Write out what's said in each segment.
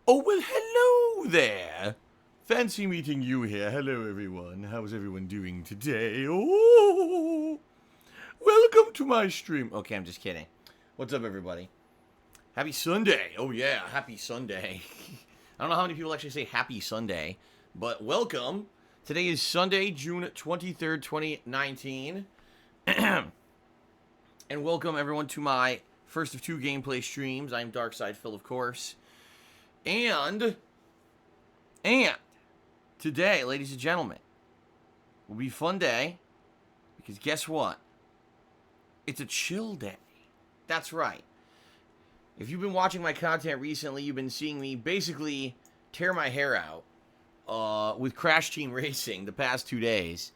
Oh, well, hello there. Fancy meeting you here. Hello, everyone. How's everyone doing today? Oh, welcome to my stream. Okay, I'm just kidding. What's up, everybody? Happy Sunday. Oh, yeah, happy Sunday. I don't know how many people actually say happy Sunday, but welcome. Today is Sunday, June 23rd, 2019. And welcome, everyone, to my first of two gameplay streams. I'm Darkside Phil, of course. And today, ladies and gentlemen, will be a fun day, because guess what? It's a chill day. That's right. If you've been watching my content recently, you've been seeing me basically tear my hair out with Crash Team Racing the past 2 days.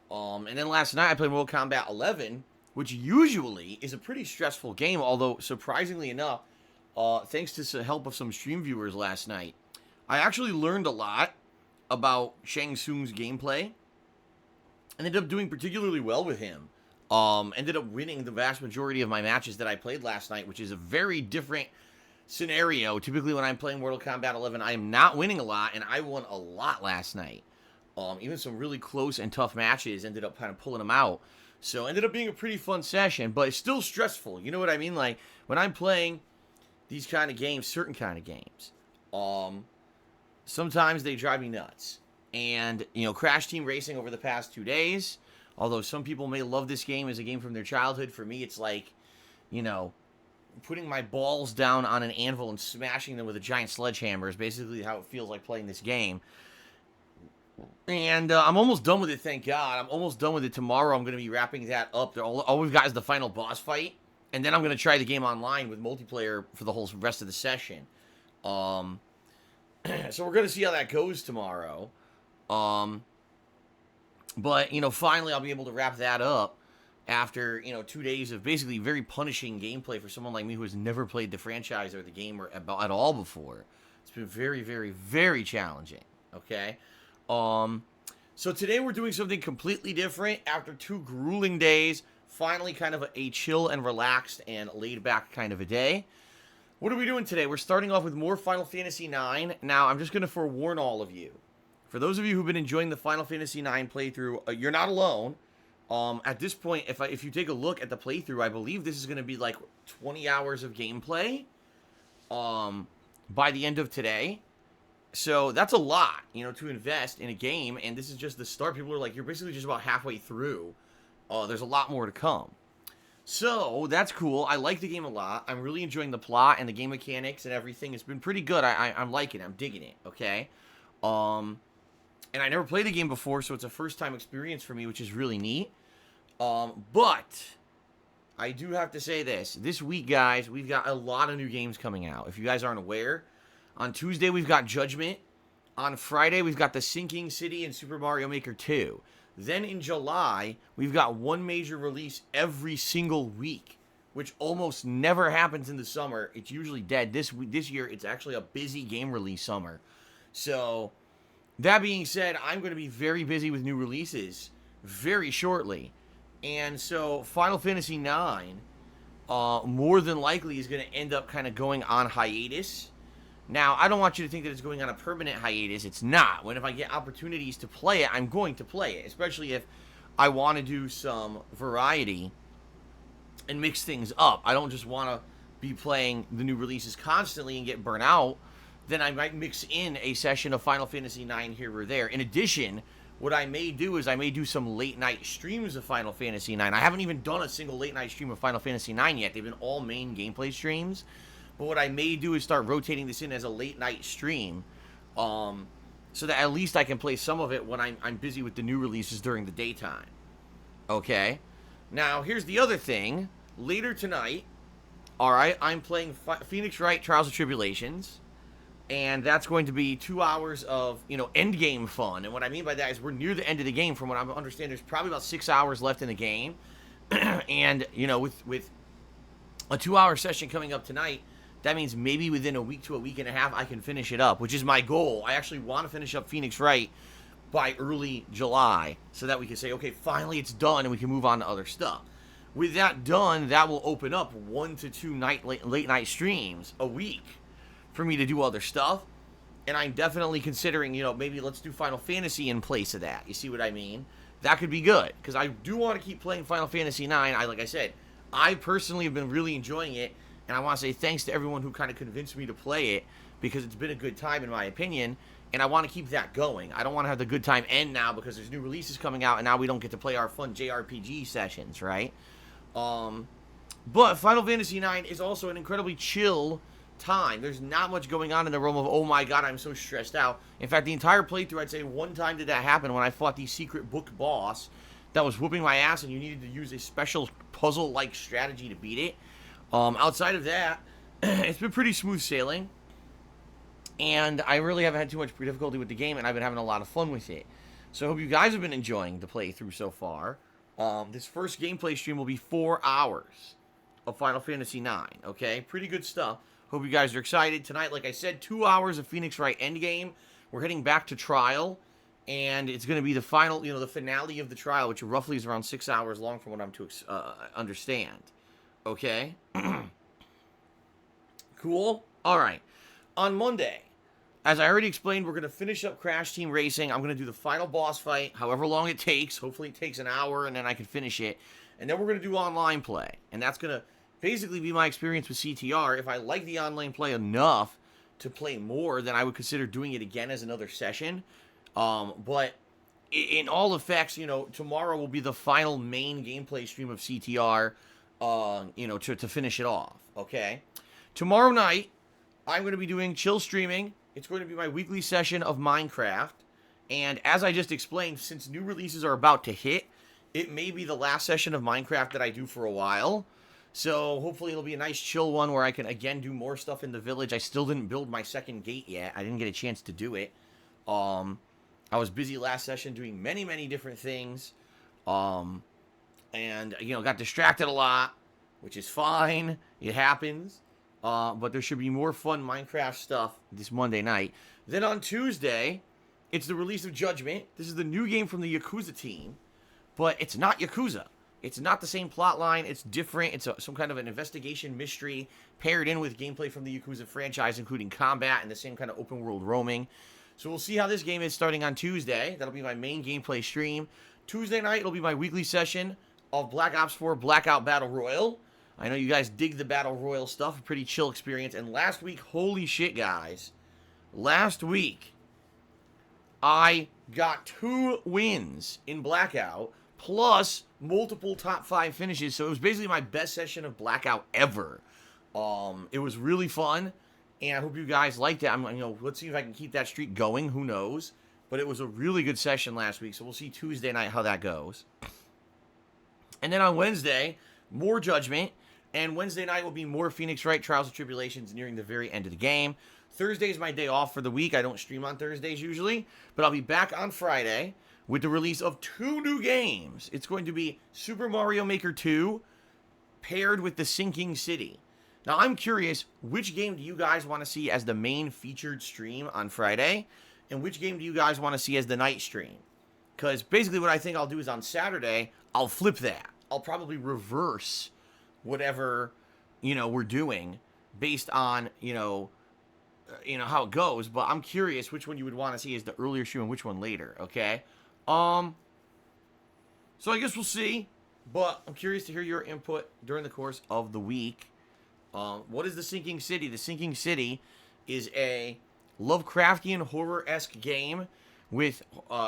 And then last night I played Mortal Kombat 11, which usually is a pretty stressful game, although surprisingly enough, thanks to the help of some stream viewers last night, I actually learned a lot about Shang Tsung's gameplay. And ended up doing particularly well with him. Ended up winning the vast majority of my matches that I played last night, which is a very different scenario. Typically when I'm playing Mortal Kombat 11, I am not winning a lot, and I won a lot last night. Even some really close and tough matches ended up kind of pulling them out. So ended up being a pretty fun session, but it's still stressful. You know what I mean? Like, when I'm playing these kind of games, certain kind of games, sometimes they drive me nuts. And, you know, Crash Team Racing over the past 2 days, although some people may love this game as a game from their childhood, for me it's like, you know, putting my balls down on an anvil and smashing them with a giant sledgehammer is basically how it feels like playing this game. And I'm almost done with it, thank God. I'm almost done with it. Tomorrow I'm going to be wrapping that up. All we've got is the final boss fight. And then I'm going to try the game online with multiplayer for the whole rest of the session. So we're going to see how that goes tomorrow. But, you know, finally I'll be able to wrap that up after, you know, 2 days of basically very punishing gameplay for someone like me who has never played the franchise or the game at all before. It's been very, very, very challenging, okay? So today we're doing something completely different. After 2 grueling days, finally kind of a chill and relaxed and laid back kind of a day. What are we doing today? We're starting off with more Final Fantasy IX. Now, I'm just going to forewarn all of you. For those of you who've been enjoying the Final Fantasy IX playthrough, you're not alone. At this point, if you take a look at the playthrough, I believe this is going to be like 20 hours of gameplay by the end of today. So that's a lot, you know, to invest in a game, and this is just the start. People are like, you're basically just about halfway through. There's a lot more to come. So, that's cool. I like the game a lot. I'm really enjoying the plot and the game mechanics and everything. It's been pretty good. I'm liking it. I'm digging it, okay? And I never played the game before, so it's a first-time experience for me, which is really neat. But I do have to say this. This week, guys, we've got a lot of new games coming out. If you guys aren't aware, on Tuesday, we've got Judgment. On Friday, we've got The Sinking City and Super Mario Maker 2. Then in July, we've got one major release every single week, which almost never happens in the summer. It's usually dead. This year, it's actually a busy game release summer. So, that being said, I'm going to be very busy with new releases very shortly. And so, Final Fantasy IX, more than likely, is going to end up kind of going on hiatus. Now, I don't want you to think that it's going on a permanent hiatus. It's not. If I get opportunities to play it, I'm going to play it. Especially if I want to do some variety and mix things up. I don't just want to be playing the new releases constantly and get burnt out. Then I might mix in a session of Final Fantasy IX here or there. In addition, what I may do is I may do some late-night streams of Final Fantasy IX. I haven't even done a single late-night stream of Final Fantasy IX yet. They've been all main gameplay streams. But what I may do is start rotating this in as a late-night stream, so that at least I can play some of it when I'm busy with the new releases during the daytime. Okay? Now, here's the other thing. Later tonight, alright, I'm playing Phoenix Wright Trials and Tribulations, and that's going to be 2 hours of, you know, endgame fun. And what I mean by that is we're near the end of the game. From what I understand, there's probably about 6 hours left in the game. And, you know, with a 2-hour session coming up tonight, that means maybe within a week to a week and a half, I can finish it up, which is my goal. I actually want to finish up Phoenix Wright by early July so that we can say, okay, finally it's done and we can move on to other stuff. With that done, that will open up 1 to 2 late night streams a week for me to do other stuff. and I'm definitely considering, maybe let's do Final Fantasy in place of that. You see what I mean? That could be good, because I do want to keep playing Final Fantasy 9. Like I said, I personally have been really enjoying it, and I want to say thanks to everyone who kind of convinced me to play it, because it's been a good time in my opinion, and I want to keep that going. I don't want to have the good time end now because there's new releases coming out, and now we don't get to play our fun JRPG sessions, right? But Final Fantasy 9 is also an incredibly chill time. There's not much going on in the realm of, oh my god, I'm so stressed out. In fact, the entire playthrough, I'd say one time did that happen when I fought the secret book boss that was whooping my ass, and you needed to use a special puzzle-like strategy to beat it. Outside of that, it's been pretty smooth sailing, and I really haven't had too much difficulty with the game, and I've been having a lot of fun with it. So I hope you guys have been enjoying the playthrough so far. This first gameplay stream will be 4 hours of Final Fantasy 9, okay? Pretty good stuff. Hope you guys are excited. Tonight, like I said, 2 hours of Phoenix Wright Endgame. We're heading back to Trial, and it's going to be the final, the finale of the trial, which roughly is around 6 hours long from what I'm to understand. Okay? Cool? All right. On Monday, as I already explained, we're going to finish up Crash Team Racing. I'm going to do the final boss fight, however long it takes. Hopefully it takes an hour, and then I can finish it. And then we're going to do online play, and that's going to basically be my experience with CTR. If I like the online play enough to play more, then I would consider doing it again as another session. But in all effects, tomorrow will be the final main gameplay stream of CTR, to finish it off, okay? Tomorrow night, I'm going to be doing chill streaming. It's going to be my weekly session of Minecraft. And as I just explained, since new releases are about to hit, it may be the last session of Minecraft that I do for a while. So hopefully it'll be a nice chill one where I can again do more stuff in the village. I still didn't build my second gate yet. I didn't get a chance to do it. I was busy last session doing many, many different things. And got distracted a lot, which is fine. It happens. But there should be more fun Minecraft stuff this Monday night. Then on Tuesday, it's the release of Judgment. This is the new game from the Yakuza team, but it's not Yakuza. It's not the same plot line. It's different. It's some kind of an investigation mystery paired in with gameplay from the Yakuza franchise, including combat and the same kind of open world roaming. So we'll see how this game is starting on Tuesday. That'll be my main gameplay stream. Tuesday night, it'll be my weekly session of Black Ops 4 Blackout Battle Royale. I know you guys dig the Battle Royale stuff. A pretty chill experience. And last week, holy shit, guys. Last week, I got 2 wins in Blackout, plus multiple top 5 finishes. So it was basically my best session of Blackout ever. It was really fun, and I hope you guys liked it. Let's see if I can keep that streak going. Who knows? But it was a really good session last week, so we'll see Tuesday night how that goes. And then on Wednesday, more Judgment. And Wednesday night will be more Phoenix Wright Trials and Tribulations nearing the very end of the game. Thursday is my day off for the week. I don't stream on Thursdays usually, but I'll be back on Friday with the release of 2 new games. It's going to be Super Mario Maker 2 paired with The Sinking City. Now, I'm curious, which game do you guys want to see as the main featured stream on Friday? And which game do you guys want to see as the night stream? Because basically what I think I'll do is on Saturday, I'll flip that. I'll probably reverse whatever, we're doing based on, how it goes. But I'm curious which one you would want to see as the earlier stream and which one later, okay? So I guess we'll see. But I'm curious to hear your input during the course of the week. What is The Sinking City? The Sinking City is a Lovecraftian horror-esque game with,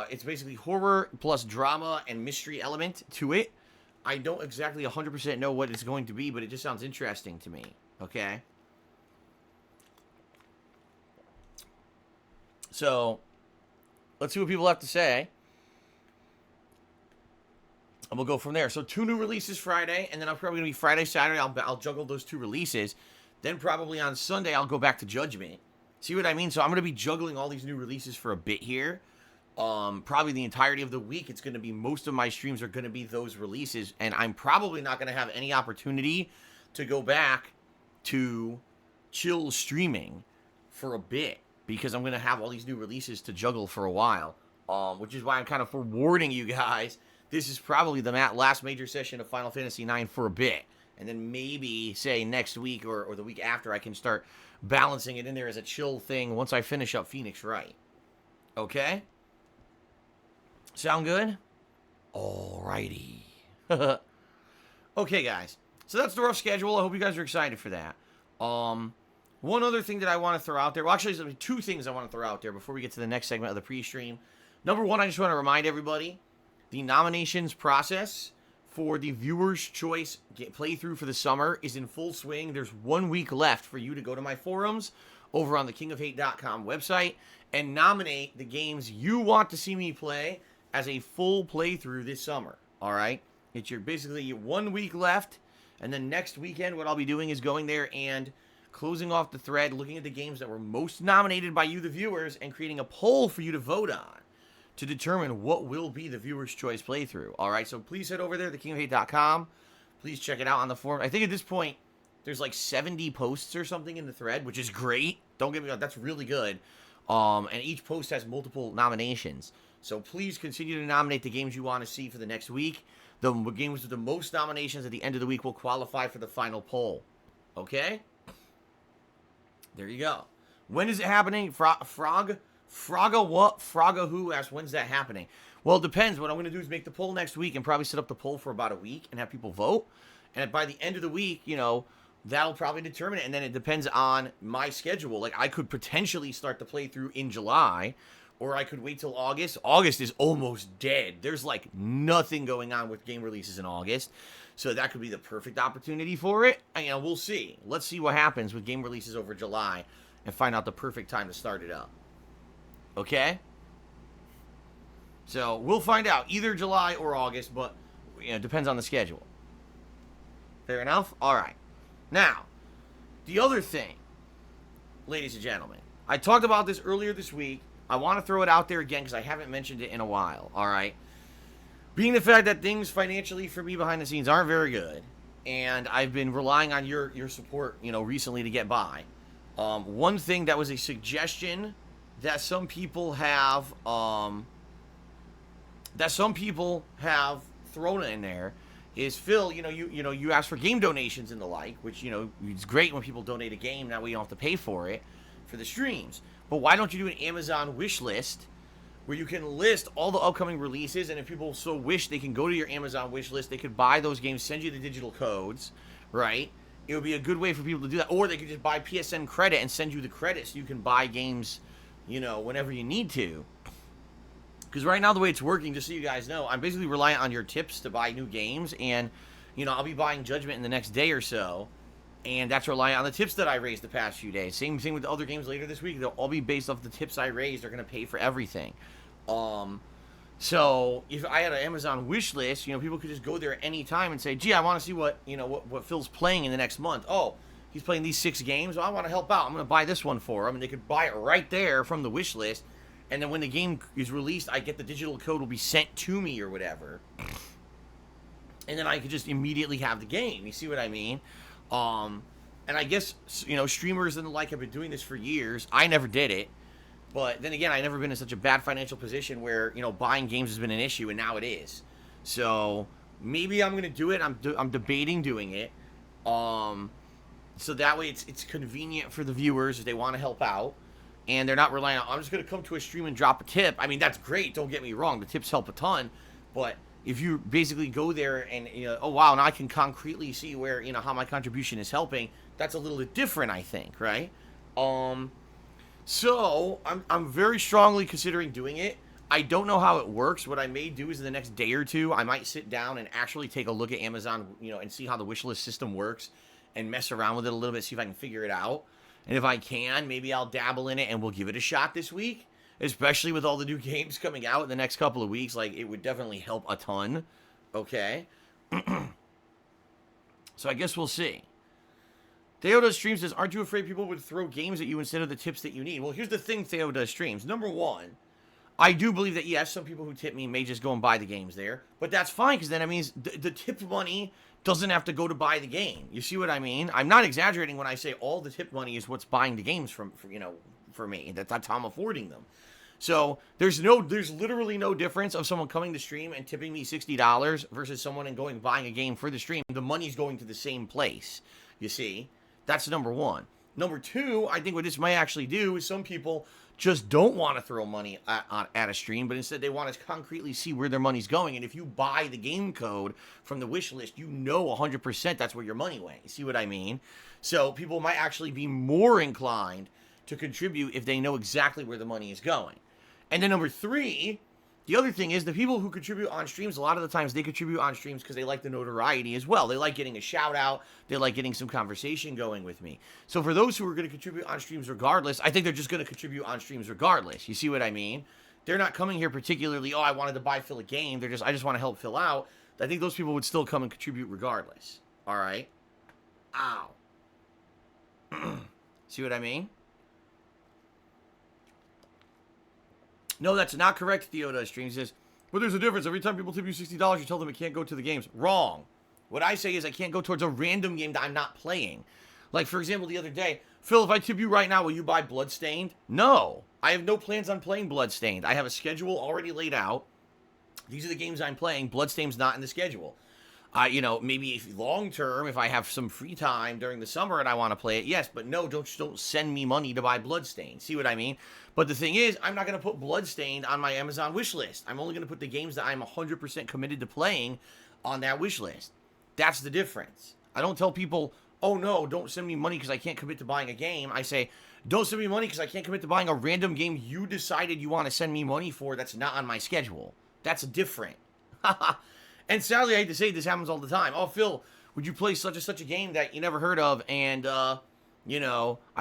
it's basically horror plus drama and mystery element to it. I don't exactly 100% know what it's going to be, but it just sounds interesting to me, okay? So, let's see what people have to say. And we'll go from there. So 2 new releases Friday, and then I'm probably going to be Friday, Saturday. I'll juggle those 2 releases. Then probably on Sunday, I'll go back to Judgment. See what I mean? So I'm going to be juggling all these new releases for a bit here. Probably the entirety of the week, it's going to be, most of my streams are going to be those releases, and I'm probably not going to have any opportunity to go back to chill streaming for a bit, because I'm going to have all these new releases to juggle for a while, which is why I'm kind of forewarning you guys. This is probably the last major session of Final Fantasy IX for a bit, and then maybe, say, next week or the week after, I can start balancing it in there as a chill thing once I finish up Phoenix Wright. Okay? Sound good? Alrighty. Okay, guys. So that's the rough schedule. I hope you guys are excited for that. One other thing that I want to throw out there. Well, actually, there's two things I want to throw out there before we get to the next segment of the pre-stream. Number one, I just want to remind everybody, the nominations process for the Viewer's Choice playthrough for the summer is in full swing. There's 1 week left for you to go to my forums over on the kingofhate.com website and nominate the games you want to see me play as a full playthrough this summer. All right? It's your basically 1 week left, and then next weekend what I'll be doing is going there and closing off the thread, looking at the games that were most nominated by you, the viewers, and creating a poll for you to vote on to determine what will be the Viewer's Choice playthrough. All right, so please head over there, thekingofhate.com. Please check it out on the forum. I think at this point, there's like 70 posts or something in the thread, which is great. Don't get me wrong, that's really good. And each post has multiple nominations. So please continue to nominate the games you want to see for the next week. The games with the most nominations at the end of the week will qualify for the final poll. Okay? There you go. When is it happening? Frogga what? Frogga who asked, when's that happening? Well, it depends. What I'm going to do is make the poll next week and probably set up the poll for about a week and have people vote. And by the end of the week, you know, that'll probably determine it. And then it depends on my schedule. Like, I could potentially start the playthrough in July, or I could wait till August. August is almost dead. There's, like, nothing going on with game releases in August. So that could be the perfect opportunity for it. And, you know, we'll see. Let's see what happens with game releases over July and find out the perfect time to start it up. Okay? So we'll find out either July or August, but, you know, it depends on the schedule. Fair enough? All right. Now, the other thing, ladies and gentlemen, I talked about this earlier this week. I want to throw it out there again because I haven't mentioned it in a while. All right? Being the fact that things financially for me behind the scenes aren't very good, and I've been relying on your support, you know, recently to get by. One thing that was a suggestion that some people have thrown in there is, Phil, you asked for game donations and the like, which, you know, it's great when people donate a game. That way you don't have to pay for it for the streams. But why don't you do an Amazon wish list where you can list all the upcoming releases, and if people so wish, they can go to your Amazon wish list, they could buy those games, send you the digital codes, right? It would be a good way for people to do that. Or they could just buy PSN credit and send you the credit so you can buy games, you know, whenever you need to. Because right now the way it's working, just so you guys know, I'm basically reliant on your tips to buy new games, and, you know, I'll be buying Judgment in the next day or so, and that's reliant on the tips that I raised the past few days. Same thing with the other games later this week. They'll all be based off the tips I raised. They're going to pay for everything. So if I had an Amazon wish list, you know, people could just go there at any time and say, gee, I want to see what Phil's playing in the next month. Oh, he's playing these 6 games. Well, I want to help out. I'm going to buy this one for him. And they could buy it right there from the wish list. And then when the game is released, I get the digital code will be sent to me or whatever. And then I could just immediately have the game. You see what I mean? And I guess, you know, streamers and the like have been doing this for years. I never did it. But then again, I've never been in such a bad financial position where, you know, buying games has been an issue, and now it is. So maybe I'm going to do it. I'm debating doing it. So that way it's convenient for the viewers if they want to help out. And they're not relying on, I'm just going to come to a stream and drop a tip. I mean, that's great. Don't get me wrong. The tips help a ton. But if you basically go there and, you know, oh, wow, now I can concretely see where, you know, how my contribution is helping, that's a little bit different, I think, right? So I'm very strongly considering doing it. I don't know how it works. What I may do is in the next day or two, I might sit down and actually take a look at Amazon, you know, and see how the wishlist system works and mess around with it a little bit, see if I can figure it out. And if I can, maybe I'll dabble in it and we'll give it a shot this week, especially with all the new games coming out in the next couple of weeks. Like, it would definitely help a ton. Okay. So I guess we'll see. Theo Does Streams says, aren't you afraid people would throw games at you instead of the tips that you need? Well, here's the thing, Theo Does Streams. Number one, I do believe that, yes, some people who tip me may just go and buy the games there. But that's fine, because then that means the tip money doesn't have to go to buy the game. You see what I mean? I'm not exaggerating when I say all the tip money is what's buying the games for me. That's how I'm affording them. So there's literally no difference of someone coming to stream and tipping me $60 versus someone and buying a game for the stream. The money's going to the same place. You see? That's number one. Number two, I think what this might actually do is some people just don't want to throw money at a stream, but instead they want to concretely see where their money's going. And if you buy the game code from the wish list, you know 100% that's where your money went. You see what I mean? So people might actually be more inclined to contribute if they know exactly where the money is going. And then number three, the other thing is the people who contribute on streams, a lot of the times they contribute on streams because they like the notoriety as well. They like getting a shout out. They like getting some conversation going with me. So for those who are going to contribute on streams regardless, I think they're just going to contribute on streams regardless. You see what I mean? They're not coming here particularly, oh, I wanted to buy Phil a game. I just want to help Phil out. I think those people would still come and contribute regardless. All right? Ow. See what I mean? No, that's not correct, Theo does stream. He says, but there's a difference. Every time people tip you $60, you tell them it can't go to the games. Wrong. What I say is I can't go towards a random game that I'm not playing. Like, for example, the other day, Phil, if I tip you right now, will you buy Bloodstained? No. I have no plans on playing Bloodstained. I have a schedule already laid out. These are the games I'm playing. Bloodstained's not in the schedule. Maybe if long term, if I have some free time during the summer and I want to play it, yes. But no, don't send me money to buy Bloodstained. See what I mean? But the thing is, I'm not going to put Bloodstained on my Amazon wish list. I'm only going to put the games that I'm 100% committed to playing on that wish list. That's the difference. I don't tell people, oh no, don't send me money because I can't commit to buying a game. I say, don't send me money because I can't commit to buying a random game you decided you want to send me money for that's not on my schedule. That's different. And sadly, I hate to say this happens all the time. Oh, Phil, would you play such and such a game that you never heard of? And, I'd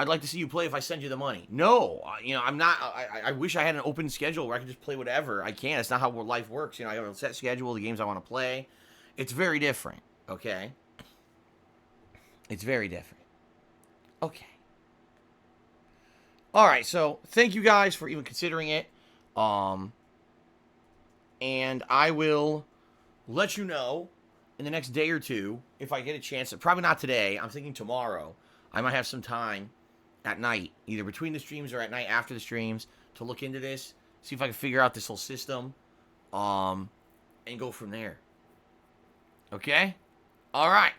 like to see you play if I send you the money. No, I'm not. I wish I had an open schedule where I could just play whatever. I can't. It's not how life works. I have a set schedule, the games I want to play. It's very different, okay? It's very different. Okay. All right, so thank you guys for even considering it. And I will let you know in the next day or two if I get a chance. Probably not today. I'm thinking tomorrow. I might have some time at night, either between the streams or at night after the streams, to look into this, see if I can figure out this whole system, and go from there. Okay? All right.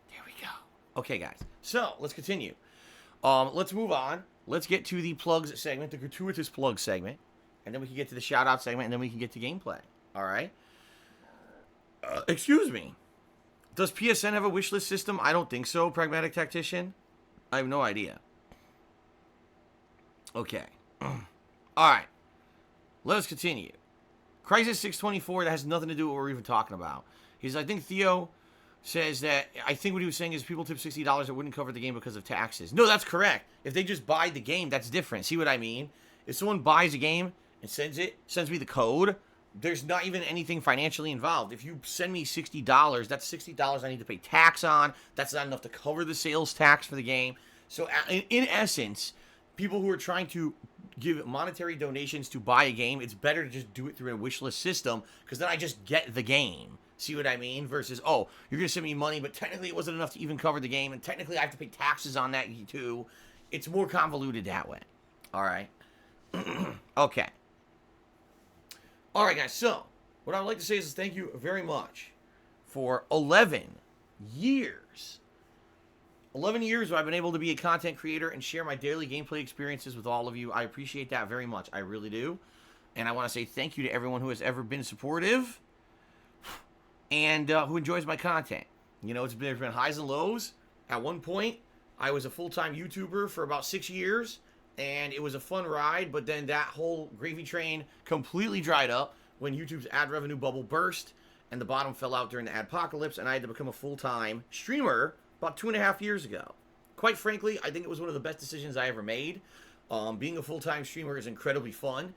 There we go. Okay, guys. So, let's continue. Let's move on. Let's get to the plugs segment, the gratuitous plug segment, and then we can get to the shout-out segment, and then we can get to gameplay. All right? Excuse me. Does PSN have a wishlist system? I don't think so, Pragmatic Tactician. I have no idea. Okay. All right. Let us continue. Crisis 624, that has nothing to do with what we're even talking about. I think Theo says that, I think what he was saying is people tip $60, it wouldn't cover the game because of taxes. No, that's correct. If they just buy the game, that's different. See what I mean? If someone buys a game and sends me the code, there's not even anything financially involved. If you send me $60, that's $60 I need to pay tax on. That's not enough to cover the sales tax for the game. So in essence, people who are trying to give monetary donations to buy a game, it's better to just do it through a wishlist system, because then I just get the game. See what I mean? Versus, oh, you're going to send me money, but technically it wasn't enough to even cover the game, and technically I have to pay taxes on that too. It's more convoluted that way. All right? Okay. All right, guys. So, what I would like to say is thank you very much for 11 years. 11 years where I've been able to be a content creator and share my daily gameplay experiences with all of you. I appreciate that very much. I really do. And I want to say thank you to everyone who has ever been supportive and who enjoys my content. There's been highs and lows. At one point, I was a full-time YouTuber for about 6 years, and it was a fun ride, but then that whole gravy train completely dried up when YouTube's ad revenue bubble burst, and the bottom fell out during the adpocalypse, and I had to become a full-time streamer about 2.5 years ago. Quite frankly, I think it was one of the best decisions I ever made. Being a full-time streamer is incredibly fun.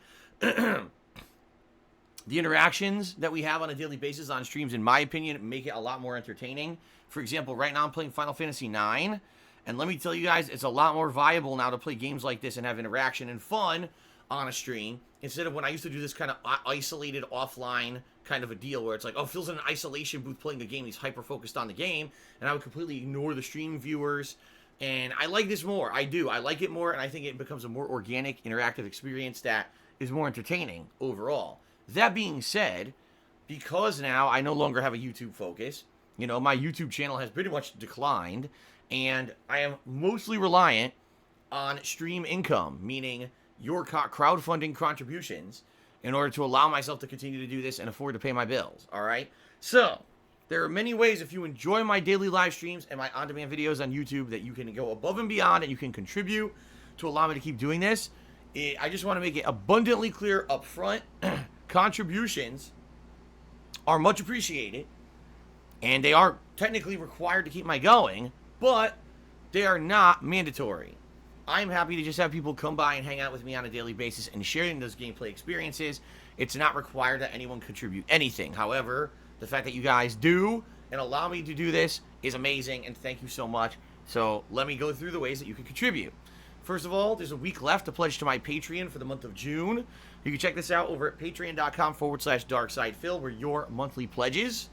The interactions that we have on a daily basis on streams, in my opinion, make it a lot more entertaining. For example, right now I'm playing Final Fantasy IX, and let me tell you guys, it's a lot more viable now to play games like this and have interaction and fun on a stream, instead of when I used to do this kind of isolated offline kind of a deal where it's like, oh, Phil's in an isolation booth playing a game, he's hyper-focused on the game, and I would completely ignore the stream viewers. And I like this more. I do. I like it more, and I think it becomes a more organic, interactive experience that is more entertaining overall. That being said, because now I no longer have a YouTube focus, my YouTube channel has pretty much declined, And I am mostly reliant on stream income, meaning your crowdfunding contributions, in order to allow myself to continue to do this and afford to pay my bills, all right? So, there are many ways if you enjoy my daily live streams and my on-demand videos on YouTube that you can go above and beyond and you can contribute to allow me to keep doing this. I just want to make it abundantly clear up front. Contributions are much appreciated, and they are technically required to keep my going, but they are not mandatory. I'm happy to just have people come by and hang out with me on a daily basis and sharing those gameplay experiences. It's not required that anyone contribute anything. However, the fact that you guys do and allow me to do this is amazing, and thank you so much. So let me go through the ways that you can contribute. First of all, there's a week left to pledge to my Patreon for the month of June. You can check this out over at patreon.com/darksidephil, where your monthly pledges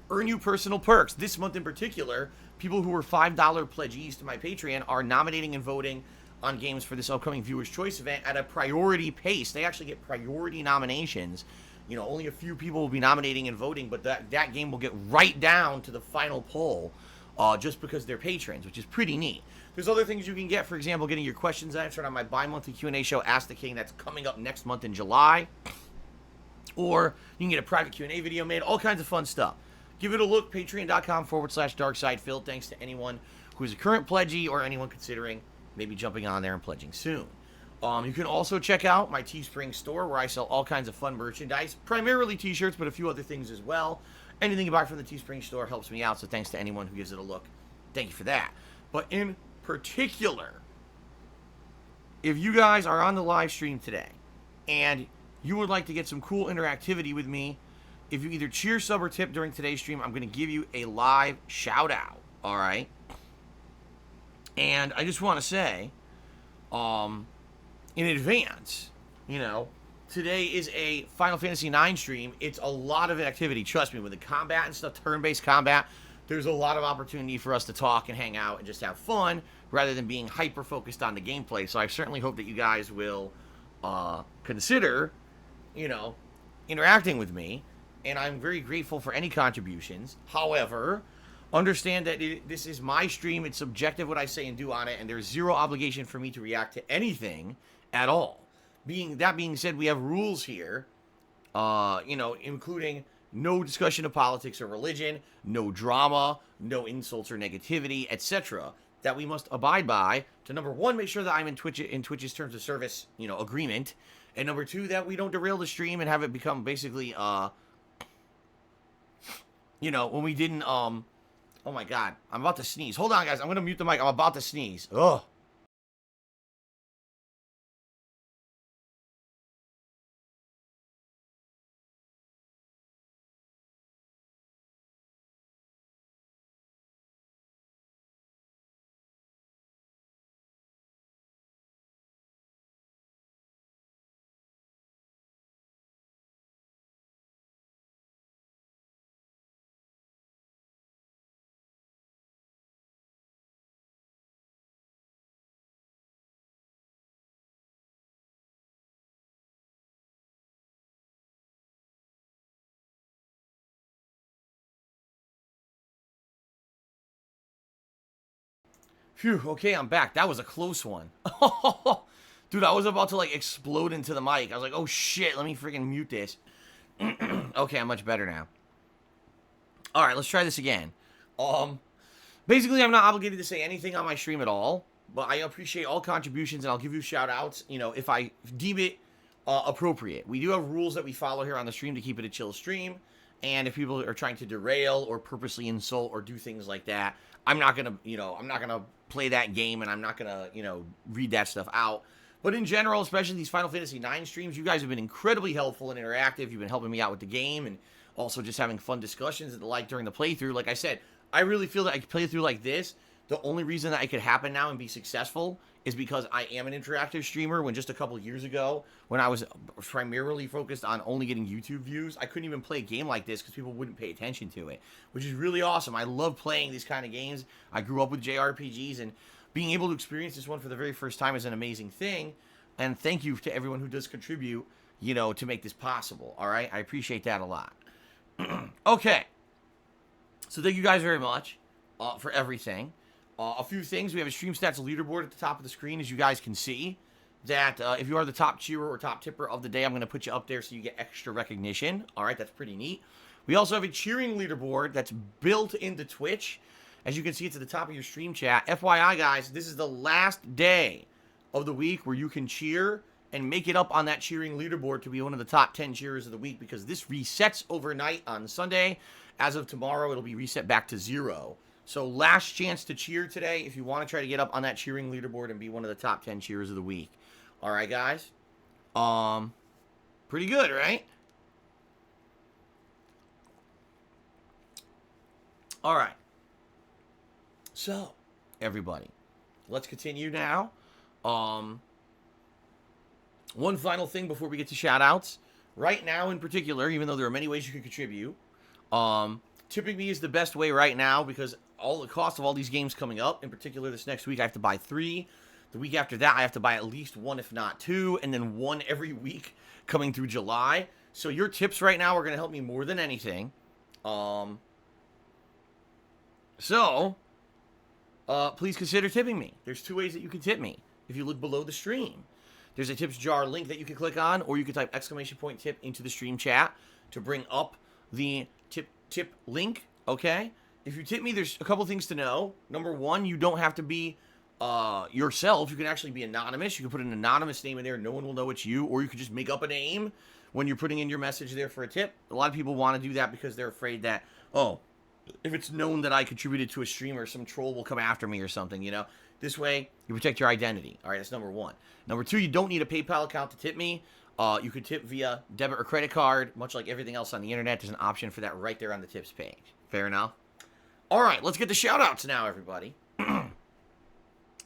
earn you personal perks. This month in particular, people who are $5 pledgees to my Patreon are nominating and voting on games for this upcoming Viewer's Choice event at a priority pace. They actually get priority nominations. You know, only a few people will be nominating and voting, but that game will get right down to the final poll just because they're patrons, which is pretty neat. There's other things you can get, for example, getting your questions answered on my bi-monthly Q&A show, Ask the King, that's coming up next month in July. Or you can get a private Q&A video made, all kinds of fun stuff. Give it a look, patreon.com/darksidephil. Thanks to anyone who is a current pledgee or anyone considering maybe jumping on there and pledging soon. You can also check out my Teespring store, where I sell all kinds of fun merchandise, primarily t-shirts, but a few other things as well. Anything you buy from the Teespring store helps me out, so thanks to anyone who gives it a look. Thank you for that. But in particular, if you guys are on the live stream today and you would like to get some cool interactivity with me, if you either cheer, sub, or tip during today's stream, I'm going to give you a live shout out, all right? And I just want to say, in advance, you know, today is a Final Fantasy IX stream. It's a lot of activity, trust me, with the combat and stuff, turn-based combat. There's a lot of opportunity for us to talk and hang out and just have fun rather than being hyper-focused on the gameplay. So I certainly hope that you guys will consider, you know, interacting with me. And I'm very grateful for any contributions. However, understand that this is my stream. It's subjective what I say and do on it, and there's zero obligation for me to react to anything at all. That being said, we have rules here, you know, including no discussion of politics or religion, no drama, no insults or negativity, etc., that we must abide by to, number one, make sure that I'm in Twitch's terms of service, you know, agreement, and number two, that we don't derail the stream and have it become basically, you know, when we didn't, oh my god, I'm about to sneeze. Hold on, guys, I'm gonna mute the mic. I'm about to sneeze. Ugh. Phew, okay, I'm back. That was a close one. Dude, I was about to, like, explode into the mic. I was like, oh, shit, let me freaking mute this. Okay, I'm much better now. All right, let's try this again. Basically, I'm not obligated to say anything on my stream at all, but I appreciate all contributions, and I'll give you shout-outs, you know, if I deem it appropriate. We do have rules that we follow here on the stream to keep it a chill stream, and if people are trying to derail or purposely insult or do things like that, I'm not gonna, you know, I'm not gonna play that game, and I'm not gonna, you know, read that stuff out. But in general, especially these Final Fantasy IX streams, you guys have been incredibly helpful and interactive. You've been helping me out with the game, and also just having fun discussions and the like during the playthrough. Like I said, I really feel that I could play through like this. The only reason that it could happen now and be successful is because I am an interactive streamer, when just a couple years ago, when I was primarily focused on only getting YouTube views, I couldn't even play a game like this because people wouldn't pay attention to it, which is really awesome. I love playing these kind of games. I grew up with JRPGs, and being able to experience this one for the very first time is an amazing thing. And thank you to everyone who does contribute, you know, to make this possible, all right? I appreciate that a lot. Okay. So thank you guys very much for everything. A few things. We have a Stream Stats leaderboard at the top of the screen, as you guys can see. That if you are the top cheerer or top tipper of the day, I'm going to put you up there so you get extra recognition. All right, that's pretty neat. We also have a cheering leaderboard that's built into Twitch. As you can see, it's at the top of your stream chat. FYI, guys, this is the last day of the week where you can cheer and make it up on that cheering leaderboard to be one of the top 10 cheerers of the week, because this resets overnight on Sunday. As of tomorrow, it'll be reset back to 0. So last chance to cheer today if you want to try to get up on that cheering leaderboard and be one of the top 10 cheerers of the week. All right, guys. Pretty good, right? All right. So, everybody, let's continue now. One final thing before we get to shout-outs. Right now, in particular, even though there are many ways you can contribute, tipping me is the best way right now, because all the cost of all these games coming up, in particular this next week, I have to buy 3. The week after that, I have to buy at least 1, if not 2, and then 1 every week coming through July. So your tips right now are going to help me more than anything. Please consider tipping me. There's 2 ways that you can tip me. If you look below the stream, there's a tips jar link that you can click on, or you can type !tip into the stream chat to bring up the tip link, okay? If you tip me, there's a couple things to know. Number 1, you don't have to be yourself. You can actually be anonymous. You can put an anonymous name in there. No one will know it's you, or you could just make up a name when you're putting in your message there for a tip. A lot of people want to do that because they're afraid that, oh, if it's known that I contributed to a streamer, some troll will come after me or something, you know? This way, you protect your identity. All right, that's number 1. Number 2, you don't need a PayPal account to tip me. You could tip via debit or credit card. Much like everything else on the internet, there's an option for that right there on the tips page. Fair enough? All right, let's get the shout-outs now, everybody.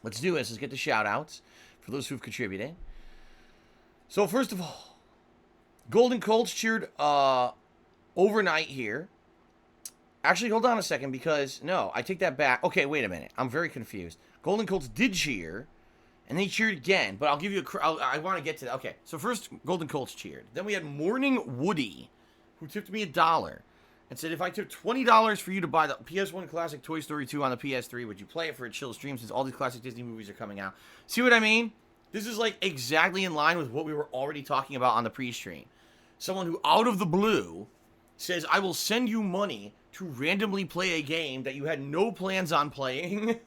Let's do this. Let's get the shout-outs for those who've contributed. So, first of all, Golden Colts cheered overnight here. Actually, hold on a second, because, no, I take that back. Okay, wait a minute. I'm very confused. Golden Colts did cheer, and they cheered again, but I'll give you I want to get to that. Okay, so first, Golden Colts cheered. Then we had Morning Woody, who tipped me $1, and said, if I took $20 for you to buy the PS1 classic Toy Story 2 on the PS3, would you play it for a chill stream since all these classic Disney movies are coming out? See what I mean? This is, like, exactly in line with what we were already talking about on the pre-stream. Someone who, out of the blue, says, I will send you money to randomly play a game that you had no plans on playing.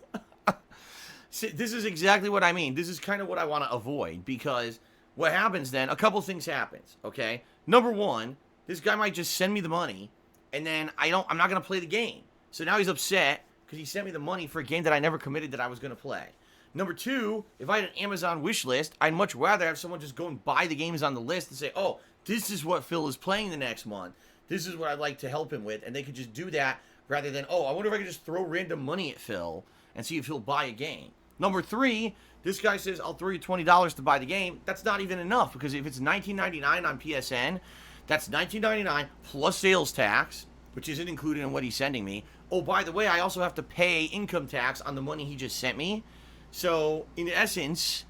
See, this is exactly what I mean. This is kind of what I want to avoid, because what happens then, a couple things happens, okay? Number 1, this guy might just send me the money, and then I'm not going to play the game. So now he's upset because he sent me the money for a game that I never committed that I was going to play. Number 2, if I had an Amazon wish list, I'd much rather have someone just go and buy the games on the list and say, oh, this is what Phil is playing the next month. This is what I'd like to help him with. And they could just do that rather than, oh, I wonder if I could just throw random money at Phil and see if he'll buy a game. Number 3, this guy says, I'll throw you $20 to buy the game. That's not even enough, because if it's $19.99 on PSN, that's $19.99 plus sales tax, which isn't included in what he's sending me. Oh, by the way, I also have to pay income tax on the money he just sent me. So, in essence,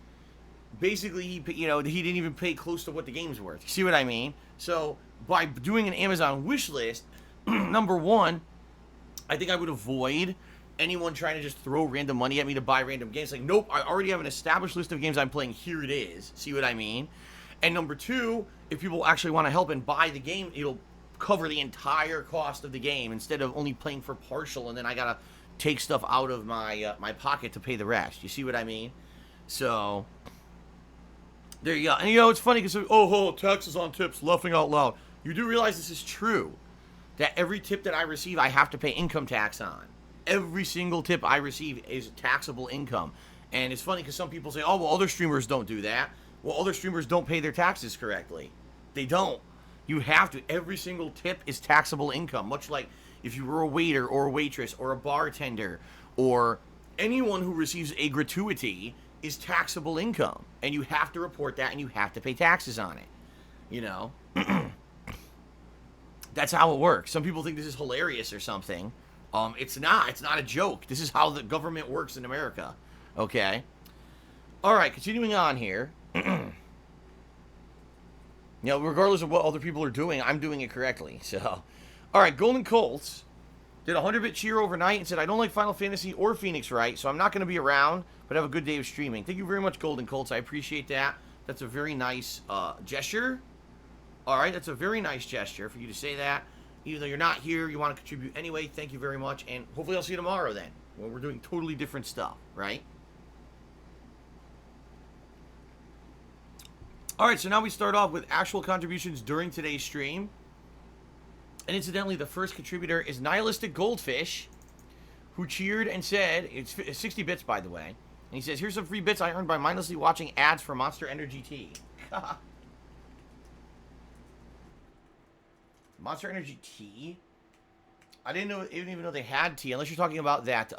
basically, he didn't even pay close to what the game's worth. You see what I mean? So, by doing an Amazon wish list, number 1, I think I would avoid anyone trying to just throw random money at me to buy random games. Like, nope, I already have an established list of games I'm playing. Here it is. See what I mean? And number 2, if people actually want to help and buy the game, it'll cover the entire cost of the game instead of only playing for partial, and then I gotta take stuff out of my my pocket to pay the rest. You see what I mean? So, there you go. And it's funny because, taxes on tips, laughing out loud. You do realize this is true, that every tip that I receive, I have to pay income tax on. Every single tip I receive is taxable income. And it's funny because some people say, oh, well, other streamers don't do that. Well, other streamers don't pay their taxes correctly. They don't. You have to. Every single tip is taxable income, much like if you were a waiter or a waitress or a bartender or anyone who receives a gratuity is taxable income. And you have to report that, and you have to pay taxes on it. That's how it works. Some people think this is hilarious or something. It's not. It's not a joke. This is how the government works in America. Okay? All right, continuing on here. Regardless of what other people are doing, I'm doing it correctly. So, all right, Golden Colts Did a 100-bit cheer overnight and said, I don't like Final Fantasy or Phoenix Wright, so I'm not going to be around, but have a good day of streaming. Thank you very much, Golden Colts. I appreciate that. That's a very nice gesture. All right, that's a very nice gesture for you to say that. Even though you're not here, you want to contribute anyway. Thank you very much, and hopefully I'll see you tomorrow then, when we're doing totally different stuff, right? All right, so now we start off with actual contributions during today's stream. And incidentally, the first contributor is Nihilistic Goldfish, who cheered and said, it's 60 bits, by the way. And he says, here's some free bits I earned by mindlessly watching ads for Monster Energy tea. Monster Energy tea? I didn't even know they had tea, unless you're talking about that,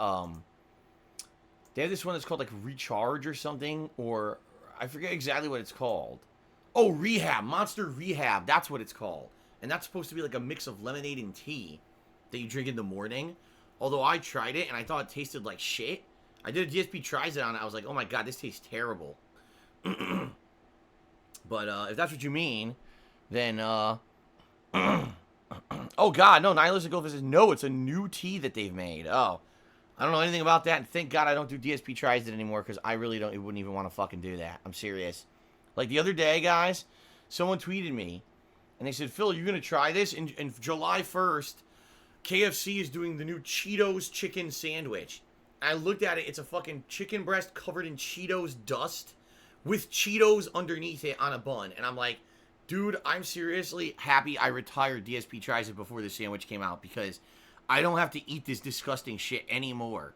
they have this one that's called, like, Recharge or something, or I forget exactly what it's called. Oh, Rehab. Monster Rehab. That's what it's called. And that's supposed to be like a mix of lemonade and tea that you drink in the morning. Although I tried it and I thought it tasted like shit. I did a DSP tries it on it. I was like, oh my god, this tastes terrible. But if that's what you mean, then oh god, no, Nihilistic Goldfish says, no, it's a new tea that they've made. Oh, I don't know anything about that, and thank god I don't do DSP tries it anymore, because I really wouldn't even want to fucking do that. I'm serious. Like the other day, guys, someone tweeted me, and they said, Phil, you're going to try this? And July 1st, KFC is doing the new Cheetos chicken sandwich. I looked at it. It's a fucking chicken breast covered in Cheetos dust with Cheetos underneath it on a bun. And I'm like, dude, I'm seriously happy I retired DSP Tries It before the sandwich came out, because I don't have to eat this disgusting shit anymore.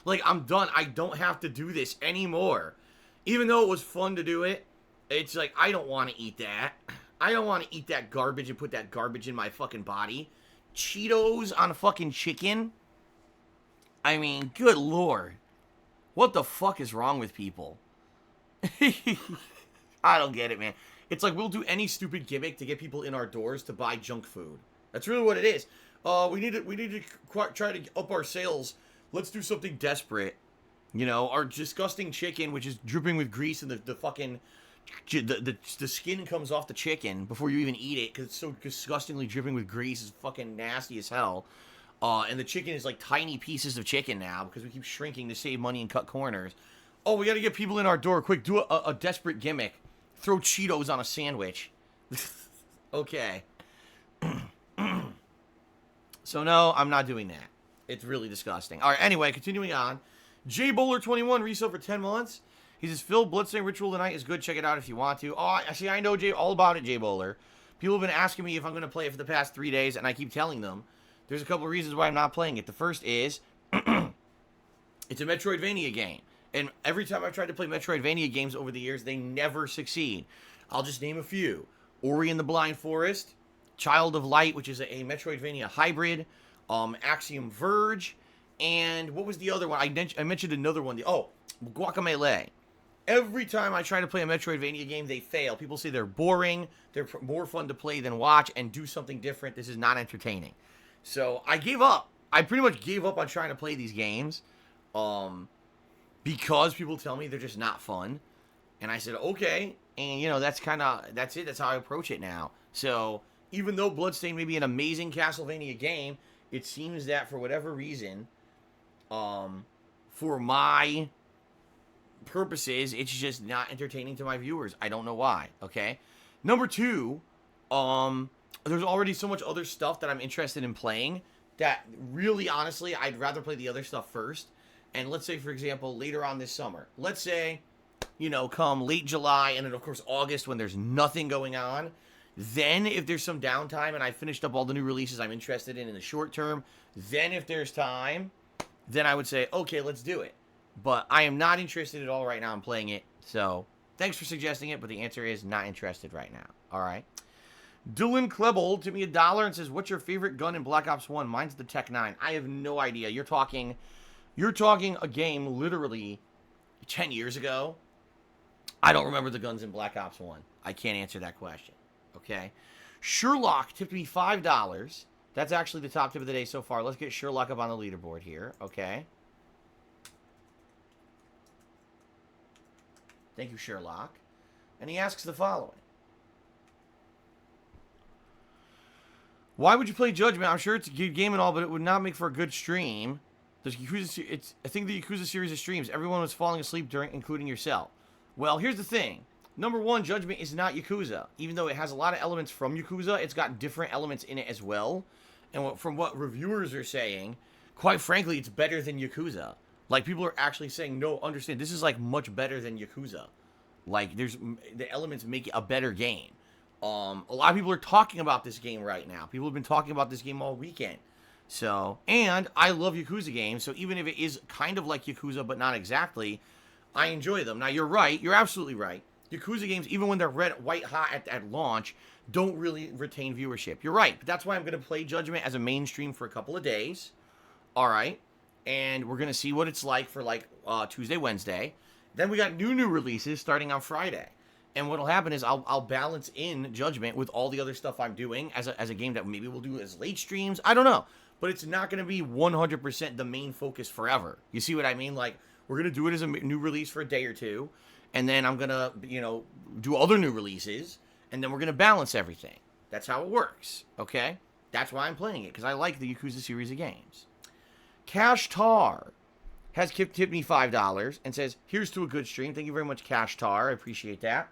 Like, I'm done. I don't have to do this anymore. Even though it was fun to do it, it's like, I don't want to eat that. I don't want to eat that garbage and put that garbage in my fucking body. Cheetos on fucking chicken? I mean, good lord. What the fuck is wrong with people? I don't get it, man. It's like, we'll do any stupid gimmick to get people in our doors to buy junk food. That's really what it is. We need to try to up our sales. Let's do something desperate. You know, our disgusting chicken, which is dripping with grease, and the fucking... The skin comes off the chicken before you even eat it, because it's so disgustingly dripping with grease. It's fucking nasty as hell. And the chicken is like tiny pieces of chicken now, because we keep shrinking to save money and cut corners. Oh, we got to get people in our door quick. Do a desperate gimmick. Throw Cheetos on a sandwich. Okay. So no, I'm not doing that. It's really disgusting. All right, anyway, continuing on. JBowler21 resale for 10 months. He says, Phil, Bloodstained Ritual tonight is good. Check it out if you want to. Oh, actually, I know all about it, J-Bowler. People have been asking me if I'm going to play it for the past 3 days, and I keep telling them there's a couple of reasons why I'm not playing it. The first is it's a Metroidvania game. And every time I've tried to play Metroidvania games over the years, they never succeed. I'll just name a few. Ori and the Blind Forest, Child of Light, which is a Metroidvania hybrid, Axiom Verge, and what was the other one? I mentioned another one. Guacamelee. Every time I try to play a Metroidvania game, they fail. People say they're boring, they're more fun to play than watch, and do something different. This is not entertaining. So I gave up. I pretty much gave up on trying to play these games because people tell me they're just not fun. And I said, okay. And, you know, that's it. That's how I approach it now. So even though Bloodstained may be an amazing Castlevania game, it seems that for whatever reason, for my purposes, it's just not entertaining to my viewers. I don't know why. Okay. Number two, there's already so much other stuff that I'm interested in playing that really, honestly, I'd rather play the other stuff first. And let's say, for example, later on this summer, let's say, you know, come late July and then of course August when there's nothing going on, then if there's some downtime and I finished up all the new releases I'm interested in the short term, then if there's time, then I would say, okay, let's do it. But I am not interested at all right now in playing it. So, thanks for suggesting it, but the answer is not interested right now. Alright. Dylan Klebold took me $1 and says, what's your favorite gun in Black Ops 1? Mine's the Tech 9. I have no idea. You're talking a game literally 10 years ago. I don't remember the guns in Black Ops 1. I can't answer that question. Okay. Sherlock tipped me $5. That's actually the top tip of the day so far. Let's get Sherlock up on the leaderboard here. Okay. Thank you, Sherlock. And he asks the following. Why would you play Judgment? I'm sure it's a good game and all, but it would not make for a good stream. I think the Yakuza series of streams, everyone was falling asleep during, including yourself. Well, here's the thing. Number one, Judgment is not Yakuza. Even though it has a lot of elements from Yakuza, it's got different elements in it as well. And from what reviewers are saying, quite frankly, it's better than Yakuza. Like, people are actually saying, no, understand, this is, like, much better than Yakuza. Like, the elements make it a better game. A lot of people are talking about this game right now. People have been talking about this game all weekend. So, and I love Yakuza games, so even if it is kind of like Yakuza, but not exactly, I enjoy them. Now, you're right. You're absolutely right. Yakuza games, even when they're white hot at launch, don't really retain viewership. You're right. But that's why I'm going to play Judgment as a mainstream for a couple of days. All right. And we're going to see what it's like for, like, Tuesday, Wednesday. Then we got new releases starting on Friday. And what'll happen is I'll balance in Judgment with all the other stuff I'm doing as a game that maybe we'll do as late streams. I don't know. But it's not going to be 100% the main focus forever. You see what I mean? Like, we're going to do it as a new release for a day or two. And then I'm going to, do other new releases. And then we're going to balance everything. That's how it works. Okay? That's why I'm playing it. Because I like the Yakuza series of games. Cash Tar has tipped me $5 and says, here's to a good stream. Thank you very much, Cash Tar. I appreciate that.